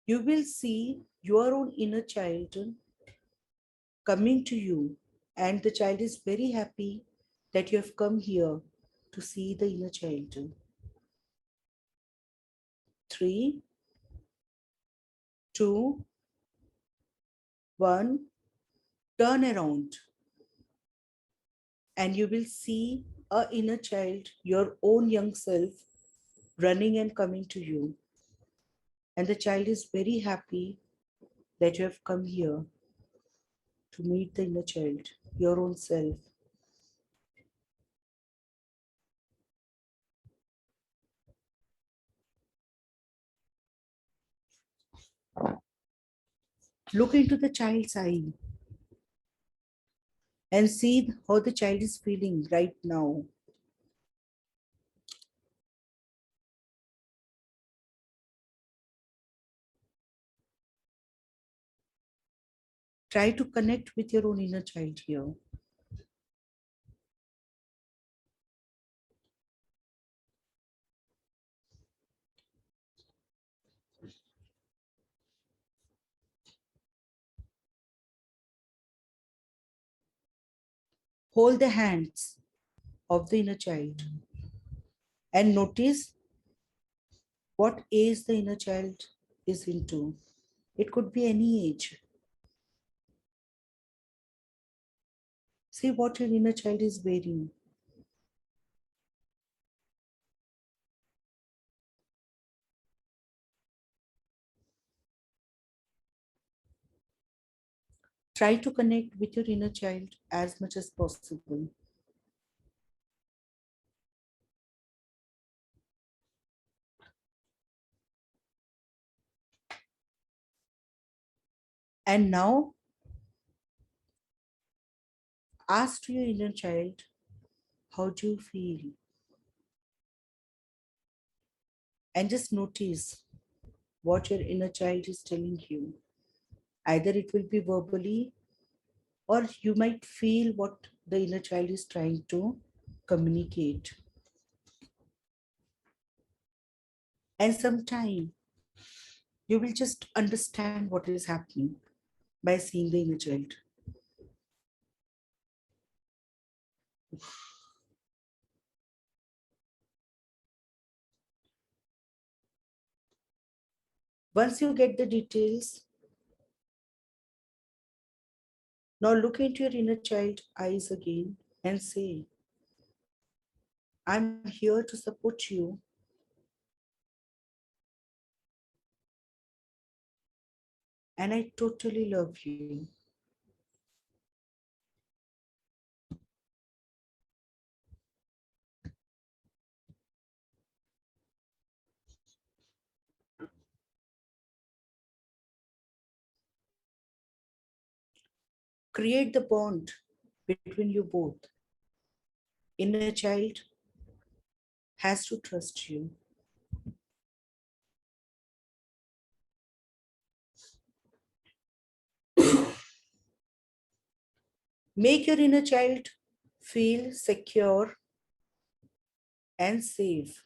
you will see your own inner child coming to you. And the child is very happy that you have come here to see the inner child. 3, 2, 1, turn around. And you will see a inner child, your own young self, running and coming to you. And the child is very happy that you have come here to meet the inner child, your own self. Look into the child's eye. and see how the child is feeling right now. Try to connect with your own inner child here. Hold the hands of the inner child and notice what age the inner child is into. It could be any age. See what your inner child is wearing. Try to connect with your inner child as much as possible. And now ask to your inner child, how do you feel? And just notice what your inner child is telling you. Either it will be verbally, or you might feel what the inner child is trying to communicate. And sometime you will just understand what is happening by seeing the inner child. Once you get the details, now look into your inner child eyes again and say, I'm here to support you. And I totally love you. Create the bond between you both. Inner child has to trust you. Make your inner child feel secure and safe.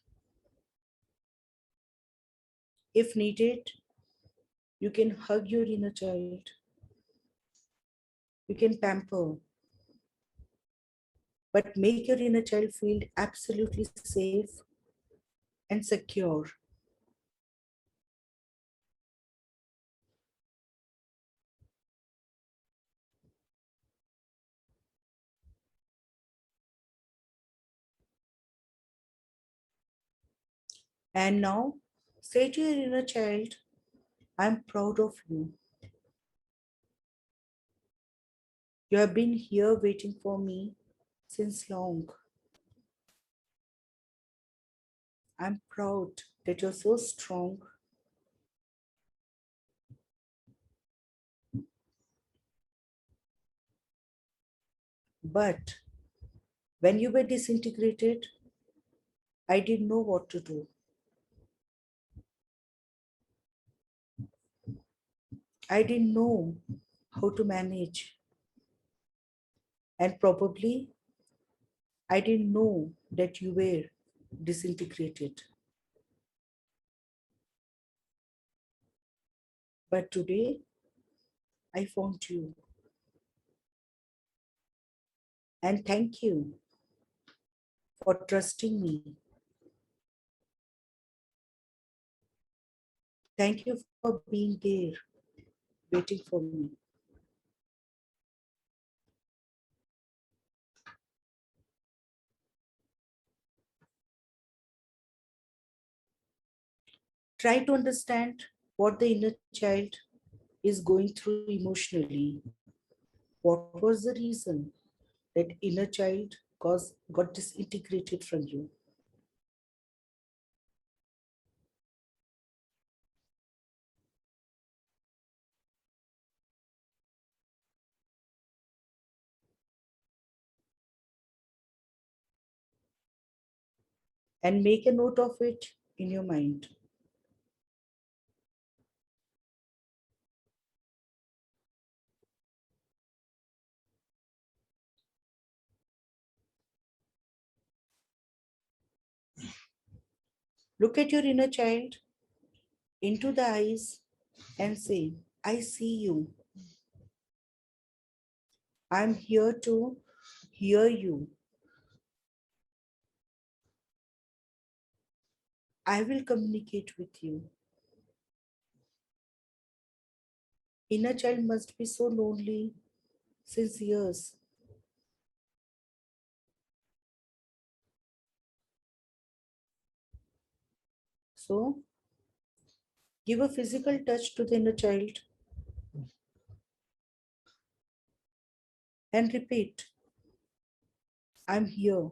If needed, you can hug your inner child. You can pamper, but make your inner child feel absolutely safe and secure. And now, say to your inner child, I'm proud of you. You have been here waiting for me since long. I'm proud that you're so strong. But when you were disintegrated, I didn't know what to do. I didn't know how to manage. And probably I didn't know that you were disintegrated. But today I found you. And thank you for trusting me. Thank you for being there, waiting for me. Try to understand what the inner child is going through emotionally. What was the reason that inner child got disintegrated from you? and make a note of it in your mind. Look at your inner child into the eyes and say, I see you. I'm here to hear you. I will communicate with you. Inner child must be so lonely since years. So, give a physical touch to the inner child and repeat, I'm here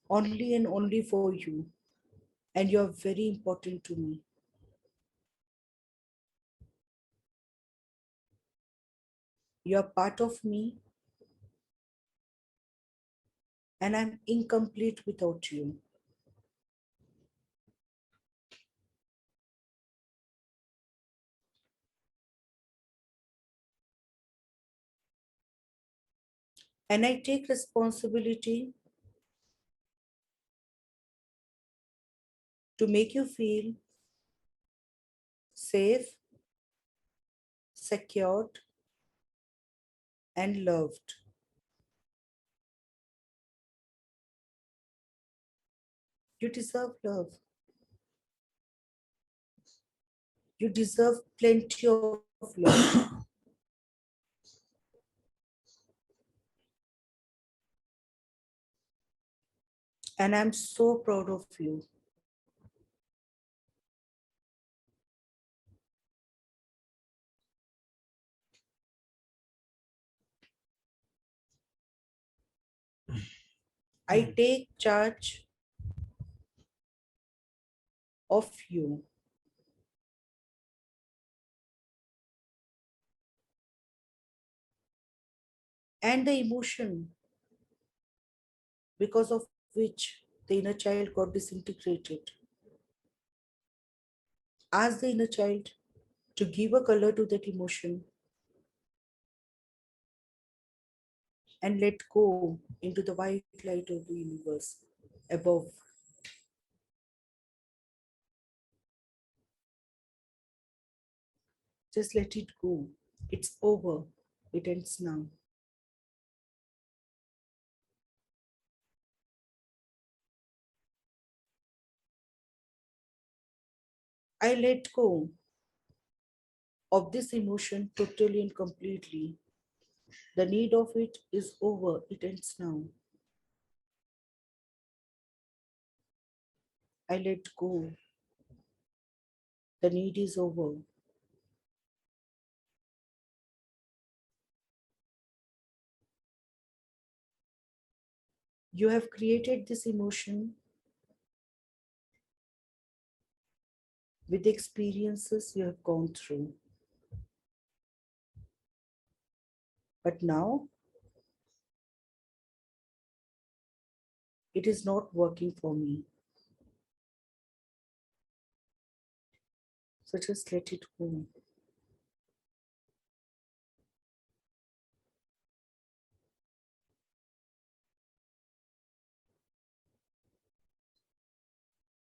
only and only for you, and you are very important to me. You are part of me, and I'm incomplete without you. And I take responsibility to make you feel safe, secured, and loved. You deserve love. You deserve plenty of love. And I'm so proud of you. I take charge of you. And the emotion because of which the inner child got disintegrated. Ask the inner child to give a color to that emotion and let go into the white light of the universe above. Just let it go. It's over. It ends now. I let go of this emotion totally and completely. The need of it is over. It ends now. I let go. The need is over. You have created this emotion with the experiences you have gone through. But now it is not working for me. So just let it go.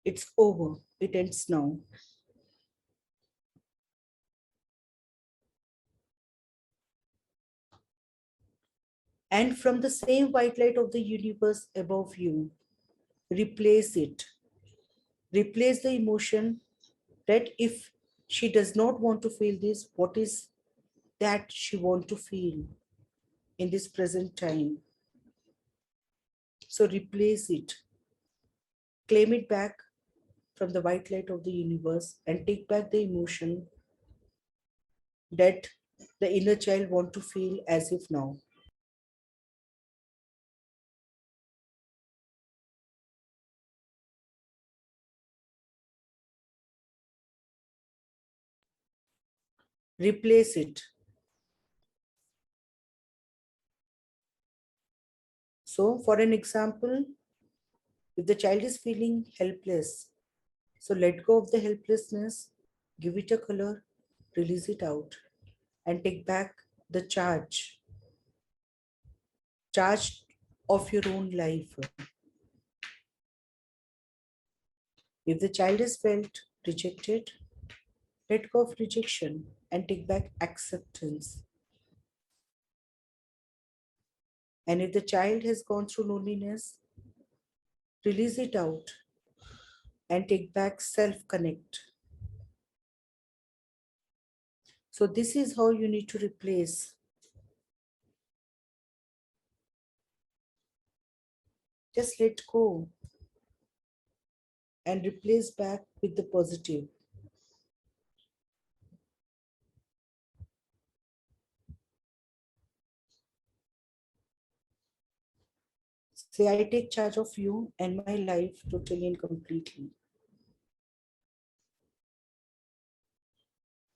It's over. It ends now. And from the same white light of the universe above you, replace it. Replace the emotion that if she does not want to feel this, what is that she want to feel in this present time? So replace it. Claim it back from the white light of the universe and take back the emotion that the inner child want to feel as if now. Replace it. So for an example, If the child is feeling helpless, so let go of the helplessness, give it a color, release it out, and take back the charge of your own life. If the child has felt rejected, let go of rejection and take back acceptance. And if the child has gone through loneliness, release it out and take back self-connect. So this is how you need to replace. Just let go and replace back with the positive. Say, I take charge of you and my life totally and completely.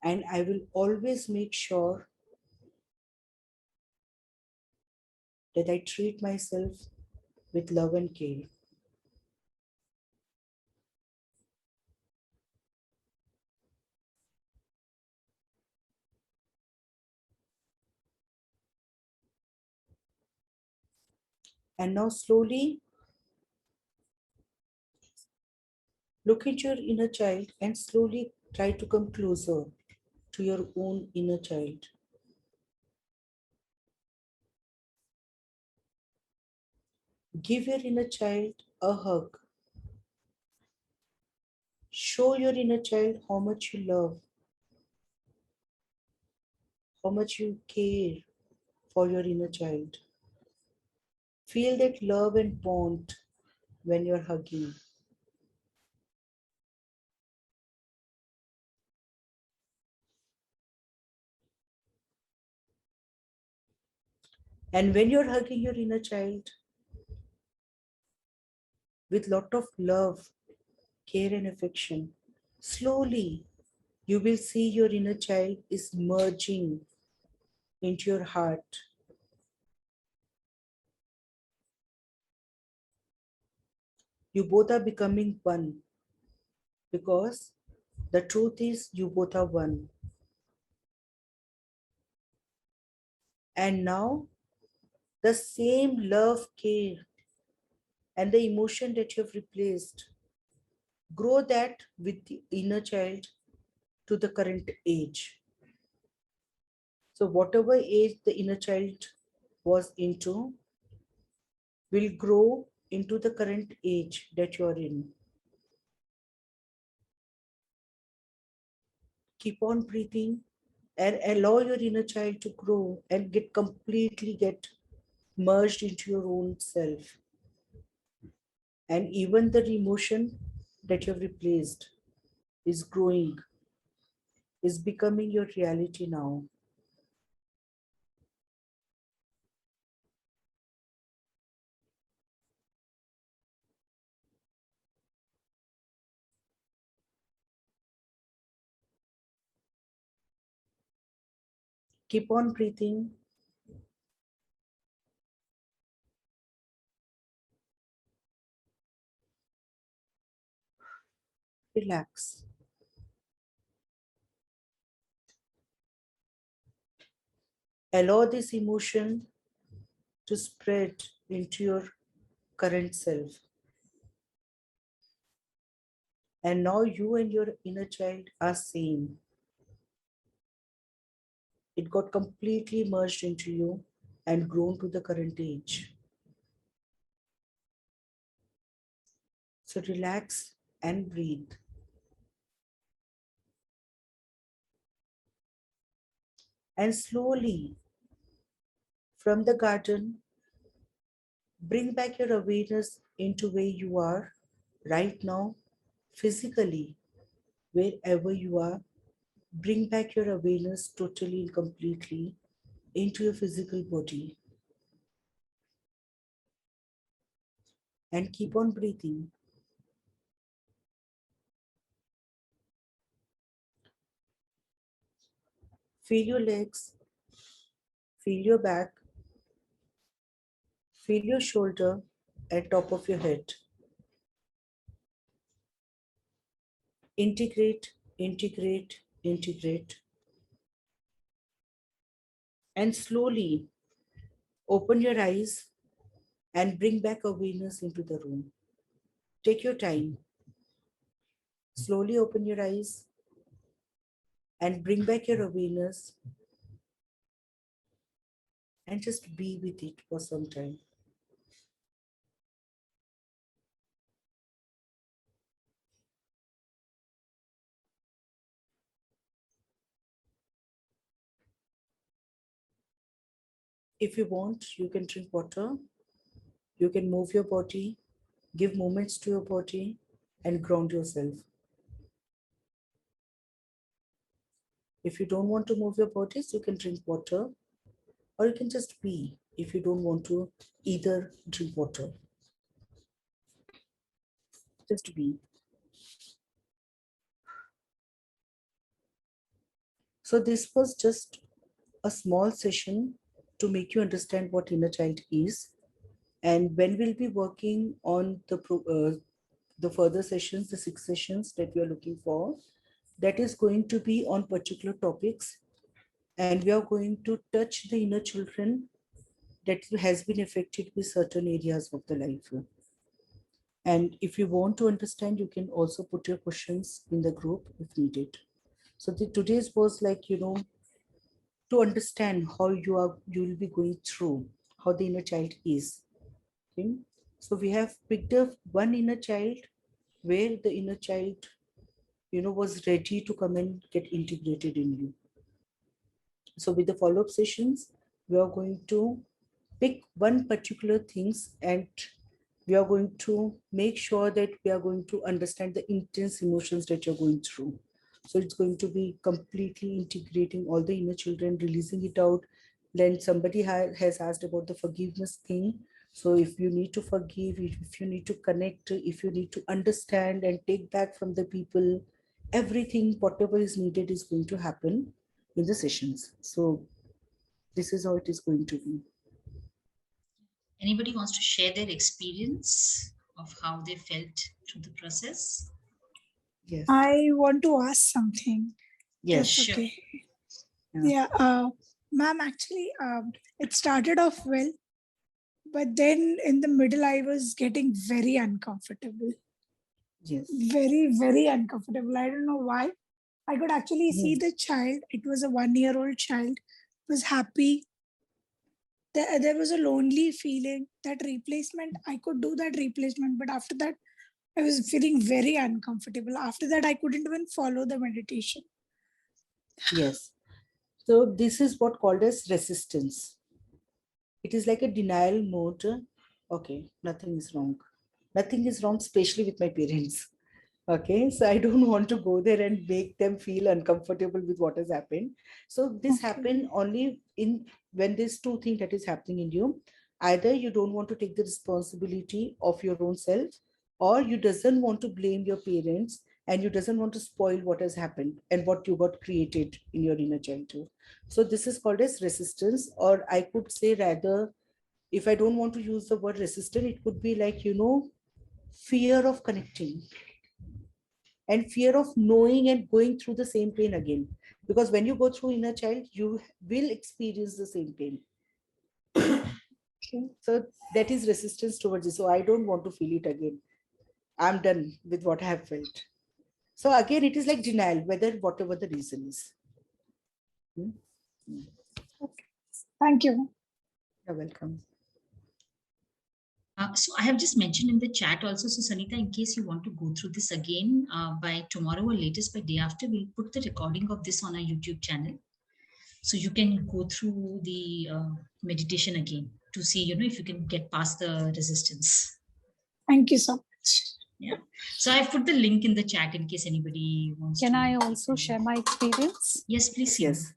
And I will always make sure that I treat myself with love and care. And now slowly look at your inner child and slowly try to come closer to your own inner child. Give your inner child a hug. Show your inner child how much you love, how much you care for your inner child. Feel that love and bond when you're hugging. And when you're hugging your inner child with lot of love, care and affection, slowly you will see your inner child is merging into your heart. You both are becoming one because the truth is you both are one. And now the same love, care, and the emotion that you have replaced, grow that with the inner child to the current age. So whatever age the inner child was into will grow into the current age that you are in. Keep on breathing and allow your inner child to grow and get merged into your own self. And even the emotion that you have replaced is growing, is becoming your reality now. Keep on breathing. Relax. Allow this emotion to spread into your current self. And now you and your inner child are same. It got completely merged into you and grown to the current age. So relax and breathe. And slowly from the garden, bring back your awareness into where you are right now, physically, wherever you are. Bring back your awareness totally and completely into your physical body and keep on breathing. Feel your legs, feel your back, feel your shoulder and top of your head. Integrate, integrate, integrate. And slowly open your eyes and bring back awareness into the room. Take your time. Slowly open your eyes and bring back your awareness and just be with it for some time. If you want, you can drink water. You can move your body, give movements to your body, and ground yourself. If you don't want to move your bodies, you can drink water, or you can just be if you don't want to either drink water. Just be. So this was just a small session to make you understand what inner child is. And when we'll be working on the further sessions, the 6 sessions that we are looking for, that is going to be on particular topics. And we are going to touch the inner children that has been affected with certain areas of the life. And if you want to understand, you can also put your questions in the group if needed. So today's was like, to understand how you will be going through, how the inner child is. Okay? So we have picked up one inner child where the inner child, was ready to come and get integrated in you. So with the follow-up sessions, we are going to pick one particular things and we are going to make sure that we are going to understand the intense emotions that you're going through. So it's going to be completely integrating all the inner children, releasing it out. Then somebody has asked about the forgiveness thing. So if you need to forgive, if you need to connect, if you need to understand and take back from the people, everything, whatever is needed is going to happen in the sessions. So this is how it is going to be. Anybody wants to share their experience of how they felt through the process? Yes. I want to ask something. Yes. Sure. Okay. Yeah. Ma'am, actually, it started off well, but then in the middle, I was getting very uncomfortable. Yes. Very, very uncomfortable. I don't know why. I could actually see the child. It was a 1-year-old child. Was happy. There was a lonely feeling. That replacement, I could do that replacement, but after that, I was feeling very uncomfortable. After that, I couldn't even follow the meditation. Yes. So this is what called as resistance. It is like a denial mode. Okay, nothing is wrong. Nothing is wrong, especially with my parents. Okay, so I don't want to go there and make them feel uncomfortable with what has happened. So this happened only when there's 2 things that is happening in you. Either you don't want to take the responsibility of your own self, or you doesn't want to blame your parents and you doesn't want to spoil what has happened and what you got created in your inner childhood. So this is called as resistance, or I could say rather, if I don't want to use the word resistant, it could be like, fear of connecting and fear of knowing and going through the same pain again. Because when you go through inner child, you will experience the same pain. So that is resistance towards it. So I don't want to feel it again. I'm done with what I have felt. So again, it is like denial, whatever the reason is. Okay. Thank you. You're welcome. So I have just mentioned in the chat also, so Sanita, in case you want to go through this again by tomorrow or latest by day after, we'll put the recording of this on our YouTube channel. So you can go through the meditation again to see, if you can get past the resistance. Thank you so much. Yeah. So I've put the link in the chat in case anybody wants Can to. I also share my experience? Yes, please. Yes.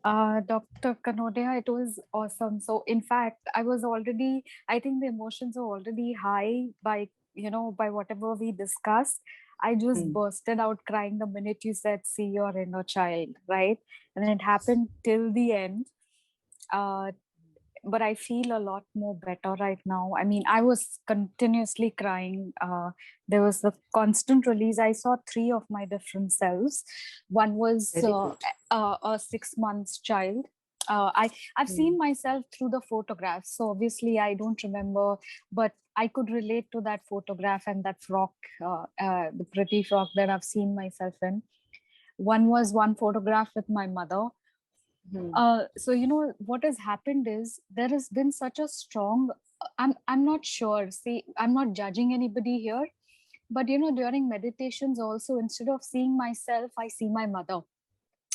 Dr. Kanodia, it was awesome. So in fact, I think the emotions were already high by whatever we discussed. I just bursted out crying the minute you said, see your inner child, right? And it happened till the end. but I feel a lot more better right now. I mean, I was continuously crying. There was the constant release. I saw 3 of my different selves. One was Very good. a 6 months child. I've seen myself through the photographs, so obviously I don't remember, but I could relate to that photograph and that frock, the pretty frock that I've seen myself in. One was one photograph with my mother. So what has happened is there has been such a strong. I'm not sure. See, I'm not judging anybody here, but during meditations also, instead of seeing myself, I see my mother.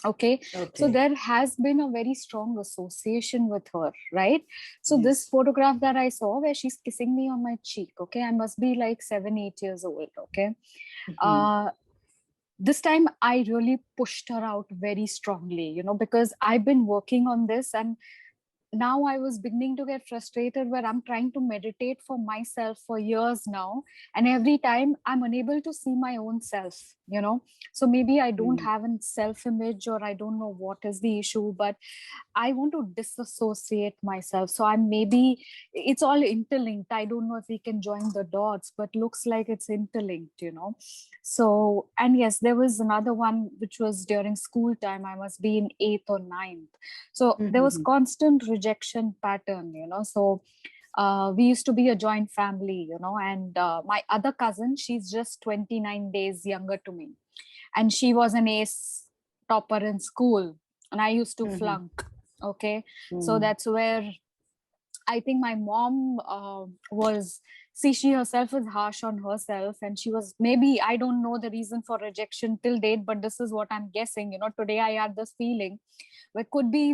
Okay. So Okay. there has been a very strong association with her, right? So this Yes. photograph that I saw where she's kissing me on my cheek, okay, I must be like 7-8 years old, okay. This time I really pushed her out very strongly, because I've been working on this, and now I was beginning to get frustrated where I'm trying to meditate for myself for years now. And every time I'm unable to see my own self, So maybe I don't have a self-image, or I don't know what is the issue, but I want to disassociate myself. So it's all interlinked. I don't know if we can join the dots, but looks like it's interlinked, So, and yes, there was another one which was during school time. I must be in 8th or 9th. So there was constant rejection pattern, So we used to be a joint family, and my other cousin, she's just 29 days younger to me. And she was an ace topper in school, and I used to flunk. Okay. So that's where I think my mom she herself was harsh on herself, and she was, maybe, I don't know the reason for rejection till date, but this is what I'm guessing. Today I had this feeling where could be,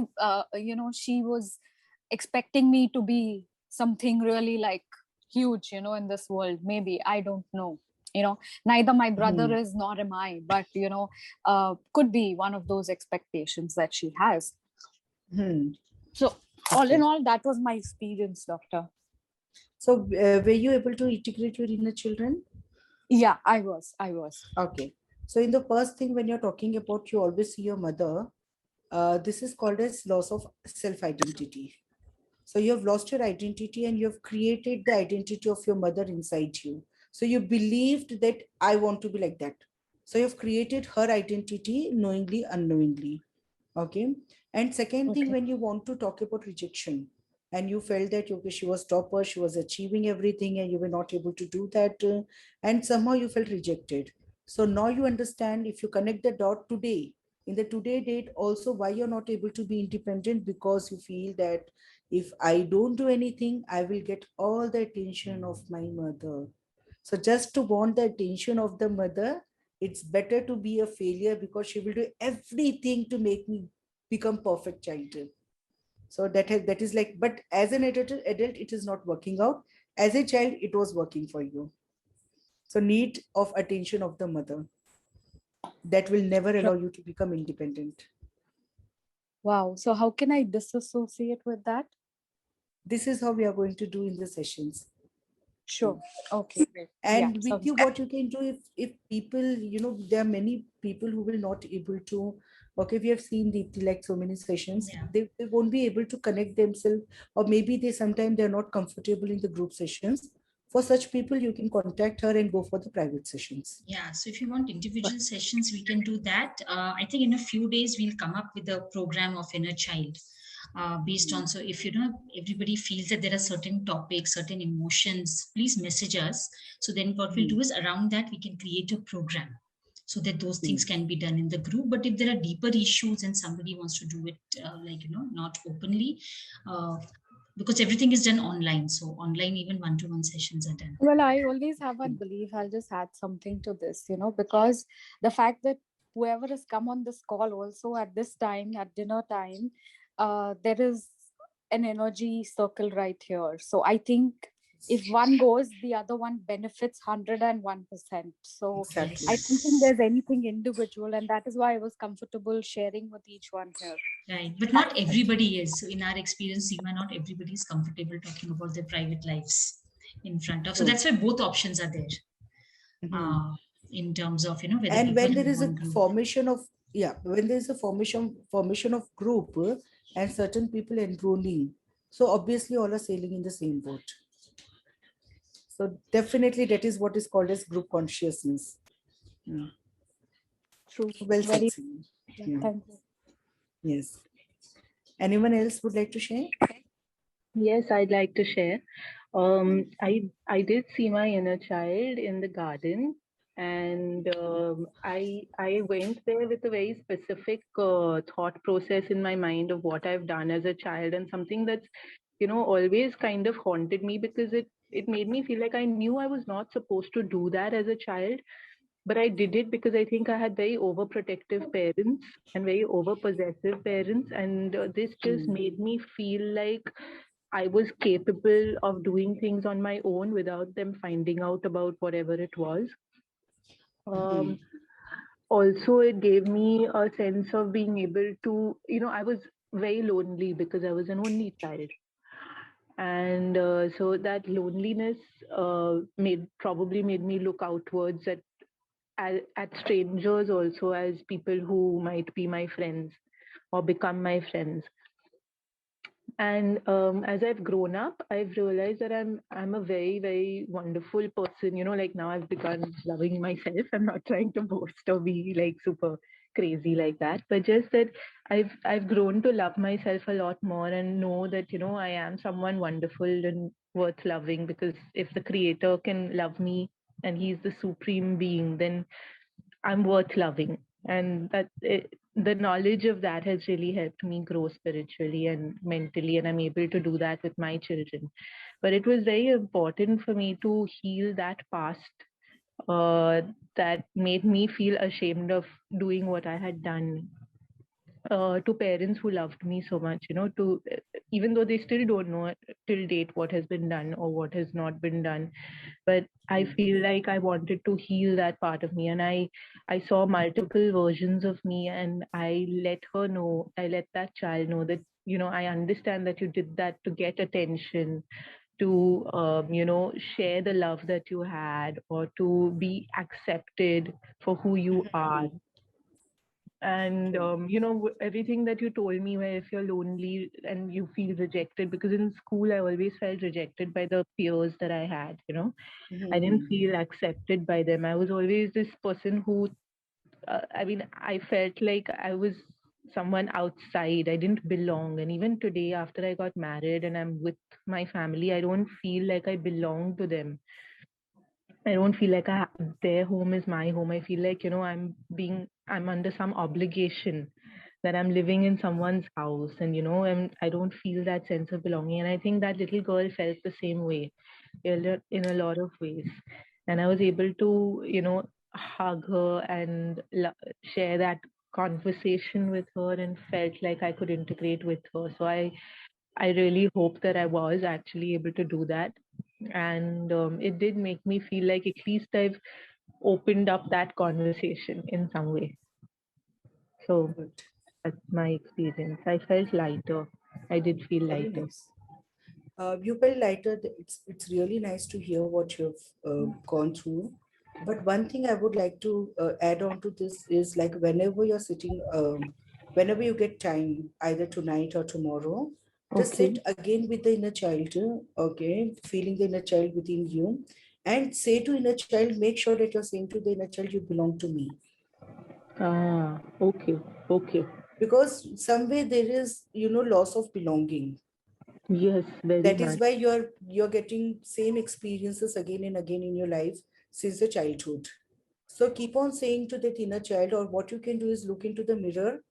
she was expecting me to be something really like huge, in this world. Maybe, I don't know. Neither my brother is nor am I, but could be one of those expectations that she has. So all in all, that was my experience, doctor. So were you able to integrate your inner children? Yeah, I was. Okay. So in the first thing, when you're talking about you always see your mother, this is called as loss of self-identity. So you have lost your identity and you have created the identity of your mother inside you. So you believed that I want to be like that. So you've created her identity knowingly, unknowingly. Okay. And second thing, when you want to talk about rejection and you felt that okay, she was topper, she was achieving everything and you were not able to do that, and somehow you felt rejected. So now you understand, if you connect the dot today, in the today date also, why you're not able to be independent, because you feel that if I don't do anything, I will get all the attention of my mother. So just to want the attention of the mother, it's better to be a failure, because she will do everything to make me become perfect child. So that is like, but as an adult, it is not working out. As a child, it was working for you. So need of attention of the mother, that will never allow you to become independent. Wow. So how can I disassociate with that? This is how we are going to do in the sessions. Sure. Okay. And with you, what you can do, if people, there are many people who will not able to, okay, we have seen Deepti like so many sessions, they won't be able to connect themselves, or maybe they sometimes they're not comfortable in the group sessions. For such people, you can contact her and go for the private sessions. Yeah, so if you want individual sessions, we can do that. I think in a few days, we'll come up with a program of inner child. Based on, so if everybody feels that there are certain topics, certain emotions, please message us. So then what we'll do is around that we can create a program so that those things can be done in the group. But if there are deeper issues and somebody wants to do it not openly, because everything is done online, so online even one-to-one sessions are done. Well, I always have one belief. I'll just add something to this, because the fact that whoever has come on this call also at this time, at dinner time, there is an energy circle right here. So I think if one goes, the other one benefits 101%. So exactly. I don't think there's anything individual, and that is why I was comfortable sharing with each one here. Right, but not everybody is. So in our experience, Seema, not everybody is comfortable talking about their private lives in front of. So that's why both options are there. In terms of whether, and when there is a formation of when there is a formation of group and certain people enrolling, So obviously all are sailing in the same boat. So definitely that is what is called as group consciousness. Yeah. True. Well said, Very. Simi. Yeah, Yeah. thank you. Yes. Anyone else would like to share? Yes, I'd like to share. I did see my inner child in the garden, and I went there with a very specific thought process in my mind of what I've done as a child, and something that's always kind of haunted me because it made me feel like I knew I was not supposed to do that as a child, but I did it because I think I had very overprotective parents and very overpossessive parents, and this just made me feel like I was capable of doing things on my own without them finding out about whatever it was. Um, Also, it gave me a sense of being able to, I was very lonely because I was an only child. And so that loneliness probably made me look outwards at strangers also as people who might be my friends or become my friends. And as I've grown up, I've realized that I'm a very, very wonderful person. Like now I've begun loving myself. I'm not trying to boast or be like super crazy like that, but just that I've grown to love myself a lot more and know that I am someone wonderful and worth loving, because if the creator can love me and he's the supreme being, then I'm worth loving. And the knowledge of that has really helped me grow spiritually and mentally, and I'm able to do that with my children. But it was very important for me to heal that past uh, that made me feel ashamed of doing what I had done to parents who loved me so much, to even though they still don't know till date what has been done or what has not been done, but I feel like I wanted to heal that part of me, and I saw multiple versions of me, and I let that child know that I understand that you did that to get attention, to share the love that you had, or to be accepted for who you are. And everything that you told me, where if you're lonely and you feel rejected, because in school I always felt rejected by the peers that I had. I didn't feel accepted by them. I was always this person who, I mean, I felt like I was someone outside. I didn't belong. And even today, after I got married and I'm with my family, I don't feel like I belong to them. I don't feel like their home is my home. I feel like, I'm under some obligation that I'm living in someone's house, and, and I don't feel that sense of belonging. And I think that little girl felt the same way in a lot of ways. And I was able to, hug her and share that conversation with her, and felt like I could integrate with her. So I really hope that I was actually able to do that. And it did make me feel like at least I've opened up that conversation in some way. So Good. that's my experience. I felt lighter. I did feel Very lighter. nice. You felt lighter. It's really nice to hear what you've gone through. But one thing I would like to add on to this is, like, whenever you're sitting, whenever you get time, either tonight or tomorrow, just Okay. sit again with the inner child, okay, feeling the inner child within you, and say to inner child, make sure that you're saying to the inner child, you belong to me. Ah, okay. Okay. Because somewhere there is, loss of belonging. Yes, very That much. is why you're getting same experiences again and again in your life since the childhood. So keep on saying to that inner child, or what you can do is look into the mirror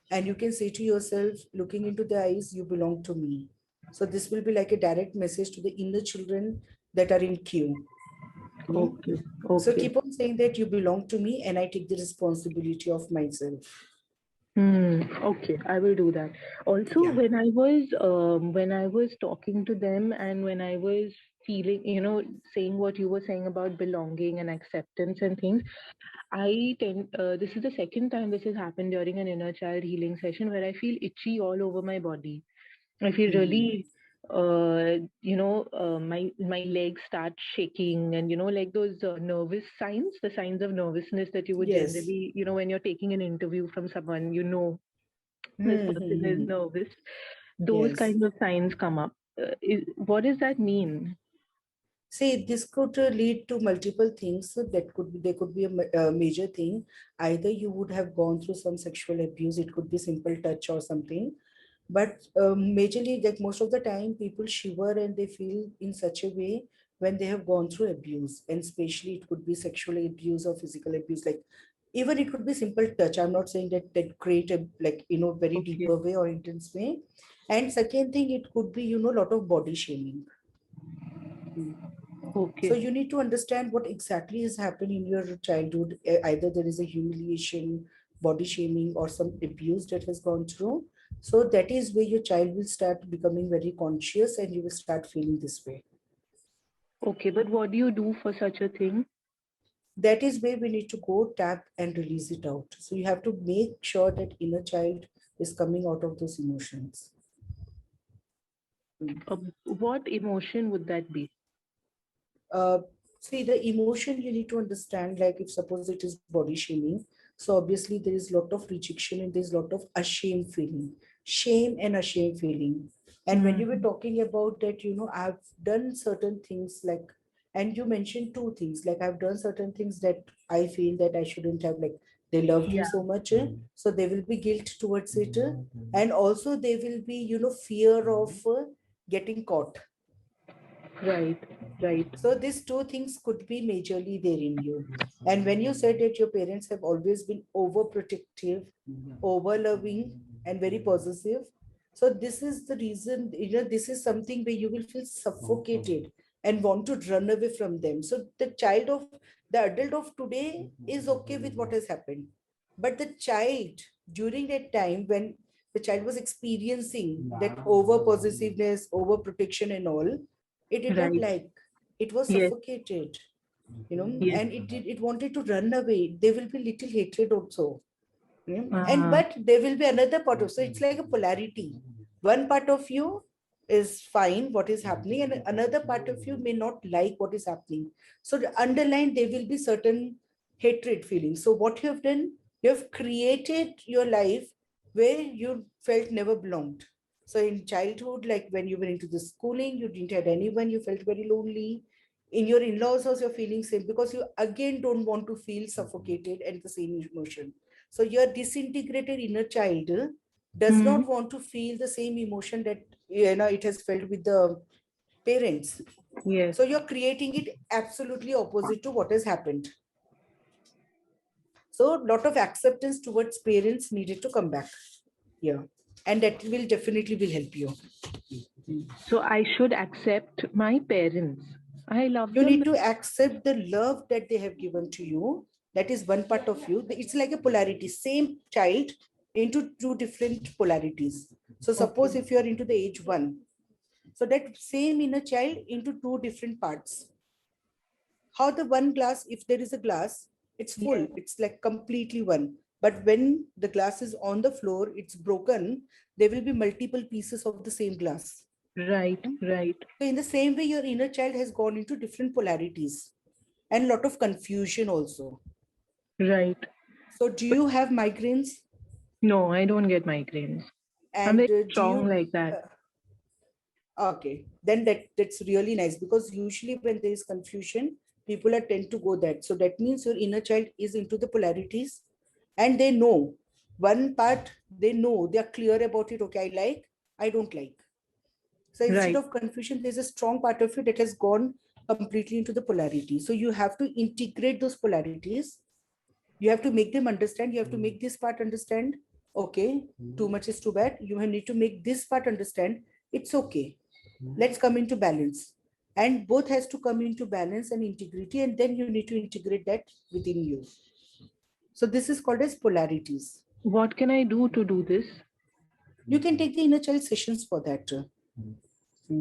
and you can say to yourself, looking into the eyes, you belong to me. So this will be like a direct message to the inner children that are in queue. Okay. So Okay. keep on saying that you belong to me and I take the responsibility of myself. Okay, I will do that. Also, Yeah. when I was talking to them, and when I was feeling, saying what you were saying about belonging and acceptance and things, this is the second time this has happened during an inner child healing session where I feel itchy all over my body. I feel really, my legs start shaking, and like those nervous signs, the signs of nervousness that you would Yes. generally, when you're taking an interview from someone, this person is Mm-hmm. nervous. those Yes. kinds of signs come up. What does that mean? See, this could lead to multiple things. So that could be, there could be a major thing. Either you would have gone through some sexual abuse. It could be simple touch or something. But majorly, like most of the time, people shiver and they feel in such a way when they have gone through abuse, and especially it could be sexual abuse or physical abuse. Like even it could be simple touch. I'm not saying that create a like very Okay. deeper way or intense way. And second thing, it could be a lot of body shaming. Okay. So you need to understand what exactly has happened in your childhood. Either there is a humiliation, body shaming, or some abuse that has gone through. So that is where your child will start becoming very conscious and you will start feeling this way. Okay, but what do you do for such a thing? That is where we need to go tap and release it out. So you have to make sure that inner child is coming out of those emotions. What emotion would that be? See, the emotion you need to understand, like if suppose it is body shaming, so obviously there is a lot of rejection and there's a lot of ashamed feeling, shame and ashamed feeling. And when you were talking about that, I've done certain things like, and you mentioned two things, like I've done certain things that I feel that I shouldn't have, like they loved me so much, so there will be guilt towards it, and also there will be, fear of getting caught. Right, right. So these two things could be majorly there in you. And when you said that your parents have always been overprotective, over loving, and very possessive, so this is the reason, this is something where you will feel suffocated and want to run away from them. So the adult of today is okay with what has happened. But the child, during that time when the child was experiencing that over possessiveness, over protection and all, it did not Right. like, it was Yes. suffocated, Yes. and it wanted to run away. There will be little hatred also. And Ah. but there will be another part of, so it's like a polarity. One part of you is fine what is happening, and another part of you may not like what is happening. So the underline there will be certain hatred feelings. So what you have done, you have created your life where you felt never belonged. So in childhood, like when you were into the schooling, you didn't have anyone, you felt very lonely. In your in-laws house, you're feeling same because you again don't want to feel suffocated and the same emotion. So your disintegrated inner child does not want to feel the same emotion that it has felt with the parents. Yes. So you're creating it absolutely opposite to what has happened. So a lot of acceptance towards parents needed to come back. Yeah. And that will definitely will help you. So I should accept my parents. I love You them. need to accept the love that they have given to you. That is one part of you. It's like a polarity, same child into two different polarities. So suppose if you are into the age 1, so that same inner child into two different parts. How the one glass, if there is a glass, it's full, it's like completely one. But when the glass is on the floor, it's broken, there will be multiple pieces of the same glass. Right, right. So in the same way, your inner child has gone into different polarities and a lot of confusion also. Right. So do you have migraines? No, I don't get migraines. And I'm very strong like that. Okay, then that's really nice, because usually when there is confusion, people are tend to go that. So that means your inner child is into the polarities, and they know one part, they know, they are clear about it. Okay, I like, I don't like. So instead of confusion, there's a strong part of it that has gone completely into the polarity. So you have to integrate those polarities. You have to make them understand. You have to make this part understand. Okay, too much is too bad. You need to make this part understand. It's okay. Let's come into balance. And both has to come into balance and integrity. And then you need to integrate that within you. So this is called as polarities. What can I do to do this? You can take the inner child sessions for that.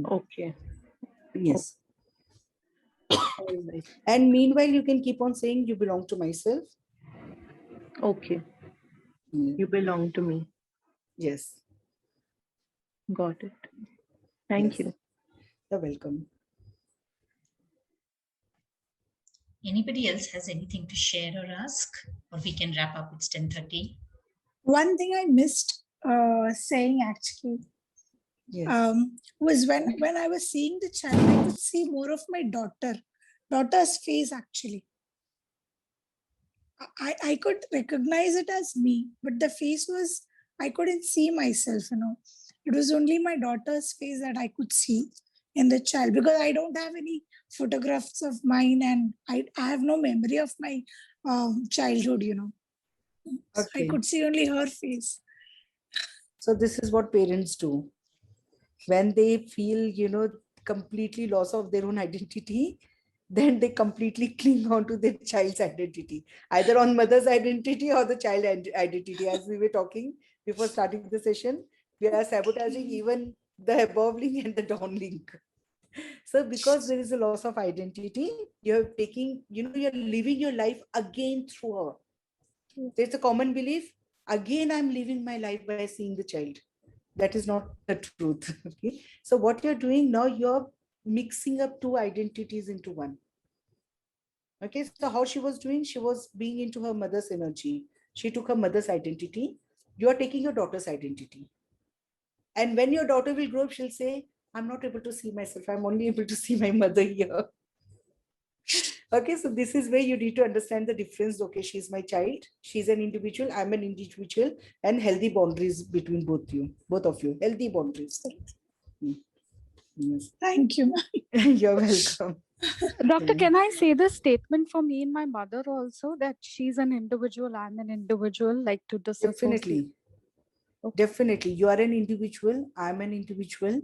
Okay. Yes. And meanwhile, you can keep on saying, you belong to myself. Okay. You belong to me. Yes. Got it. Thank you. You're welcome. Anybody else has anything to share or ask? Or we can wrap up. It's 10:30. One thing I missed saying actually Yes. Was when I was seeing the child, I could see more of my daughter's face actually. I could recognize it as me, but the face was, I couldn't see myself, It was only my daughter's face that I could see in the child, because I don't have any photographs of mine, and I have no memory of my childhood, So I Okay. could see only her face. So this is what parents do. When they feel, completely loss of their own identity, then they completely cling on to their child's identity, either on mother's identity or the child identity. As we were talking before starting the session, we are sabotaging even the above link and the down link. So because there is a loss of identity, you're taking, you're living your life again through her. There's a common belief, again, I'm living my life by seeing the child. That is not the truth. Okay. So what you're doing now, you're mixing up two identities into one. Okay. So how she was doing, she was being into her mother's energy. She took her mother's identity. You are taking your daughter's identity. And when your daughter will grow up, she'll say, I'm not able to see myself. I'm only able to see my mother here. Okay, so this is where you need to understand the difference. Okay, she's my child, she's an individual, I'm an individual, and healthy boundaries between both of you, healthy boundaries. Yes. Thank you. You're welcome. Doctor, can I say this statement for me and my mother also, that she's an individual, I'm an individual, like to disassociate? Definitely. Okay. Definitely. You are an individual, I'm an individual.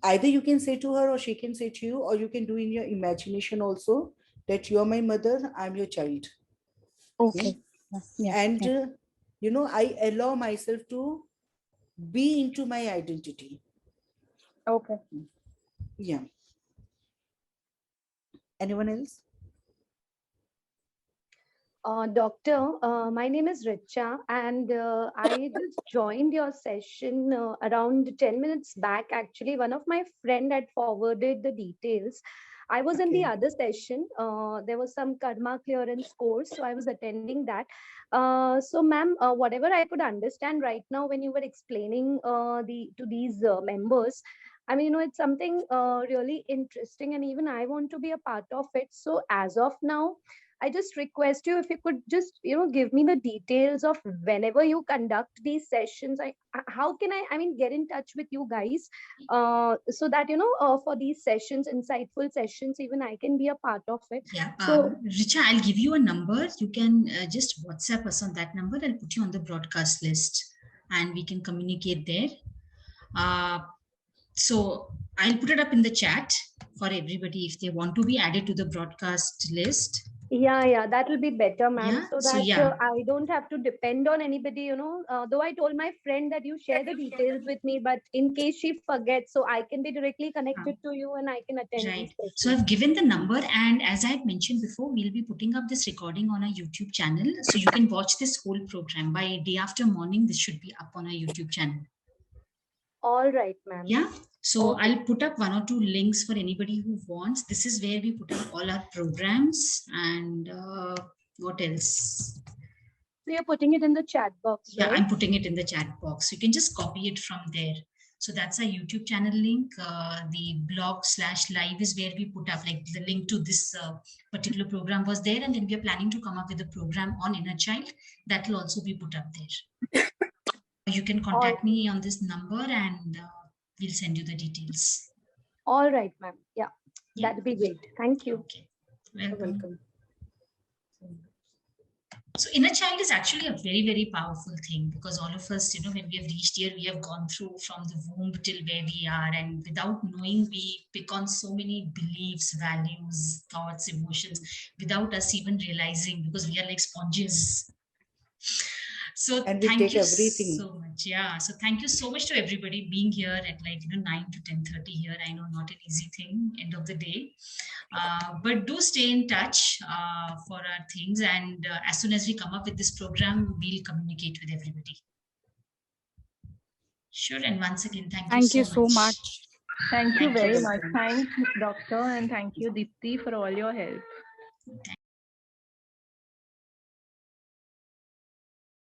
Either you can say to her or she can say to you, or you can do in your imagination also that you're my mother, I'm your child. Okay. Yeah. And, yeah. I allow myself to be into my identity. Okay. Yeah. Anyone else? Doctor, my name is Richa, and I just joined your session around 10 minutes back. Actually, one of my friend had forwarded the details. I was in the Okay. other session. There was some karma clearance course, so I was attending that. So, ma'am, whatever I could understand right now when you were explaining to these members, I mean, it's something really interesting, and even I want to be a part of it. So, as of now, I just request you if you could just give me the details of whenever you conduct these sessions. How can I mean get in touch with you guys so that for these sessions, insightful sessions, even I can be a part of it. Yeah. So Richa, I'll give you a number. You can just WhatsApp us on that number. I'll put you on the broadcast list and we can communicate there. So I'll put it up in the chat for everybody if they want to be added to the broadcast list. Yeah, that will be better, ma'am. Yeah, So so that yeah. I don't have to depend on anybody, though I told my friend that you share the details with me, but in case she forgets, so I can be directly connected to you and I can attend Right. these So sessions. I've given the number, and as I had mentioned before, we'll be putting up this recording on our YouTube channel. So you can watch this whole program. By day after morning, this should be up on our YouTube channel. All right, ma'am. Yeah. So Okay. I'll put up 1 or 2 links for anybody who wants. This is where we put up all our programs and what else? So you're putting it in the chat box, Yeah, right? I'm putting it in the chat box. You can just copy it from there. So that's our YouTube channel link. The blog/live is where we put up like the link to this particular program was there. And then we are planning to come up with a program on inner child that will also be put up there. You can contact me on this number and we'll send you the details. All right, ma'am. Yeah, that'd be great. Thank you. Okay. Welcome. So inner child is actually a very, very powerful thing because all of us, when we have reached here, we have gone through from the womb till where we are. And without knowing, we pick on so many beliefs, values, thoughts, emotions, without us even realizing because we are like sponges. So and we thank take you everything. so much. Yeah. So thank you so much to everybody being here at 9 to 10:30 here. I know not an easy thing, end of the day. But do stay in touch for our things. And as soon as we come up with this program, we'll communicate with everybody. Sure. And once again, thank you so much. Thank you very much. Thanks, Doctor, and thank you, Deepti, for all your help. Thank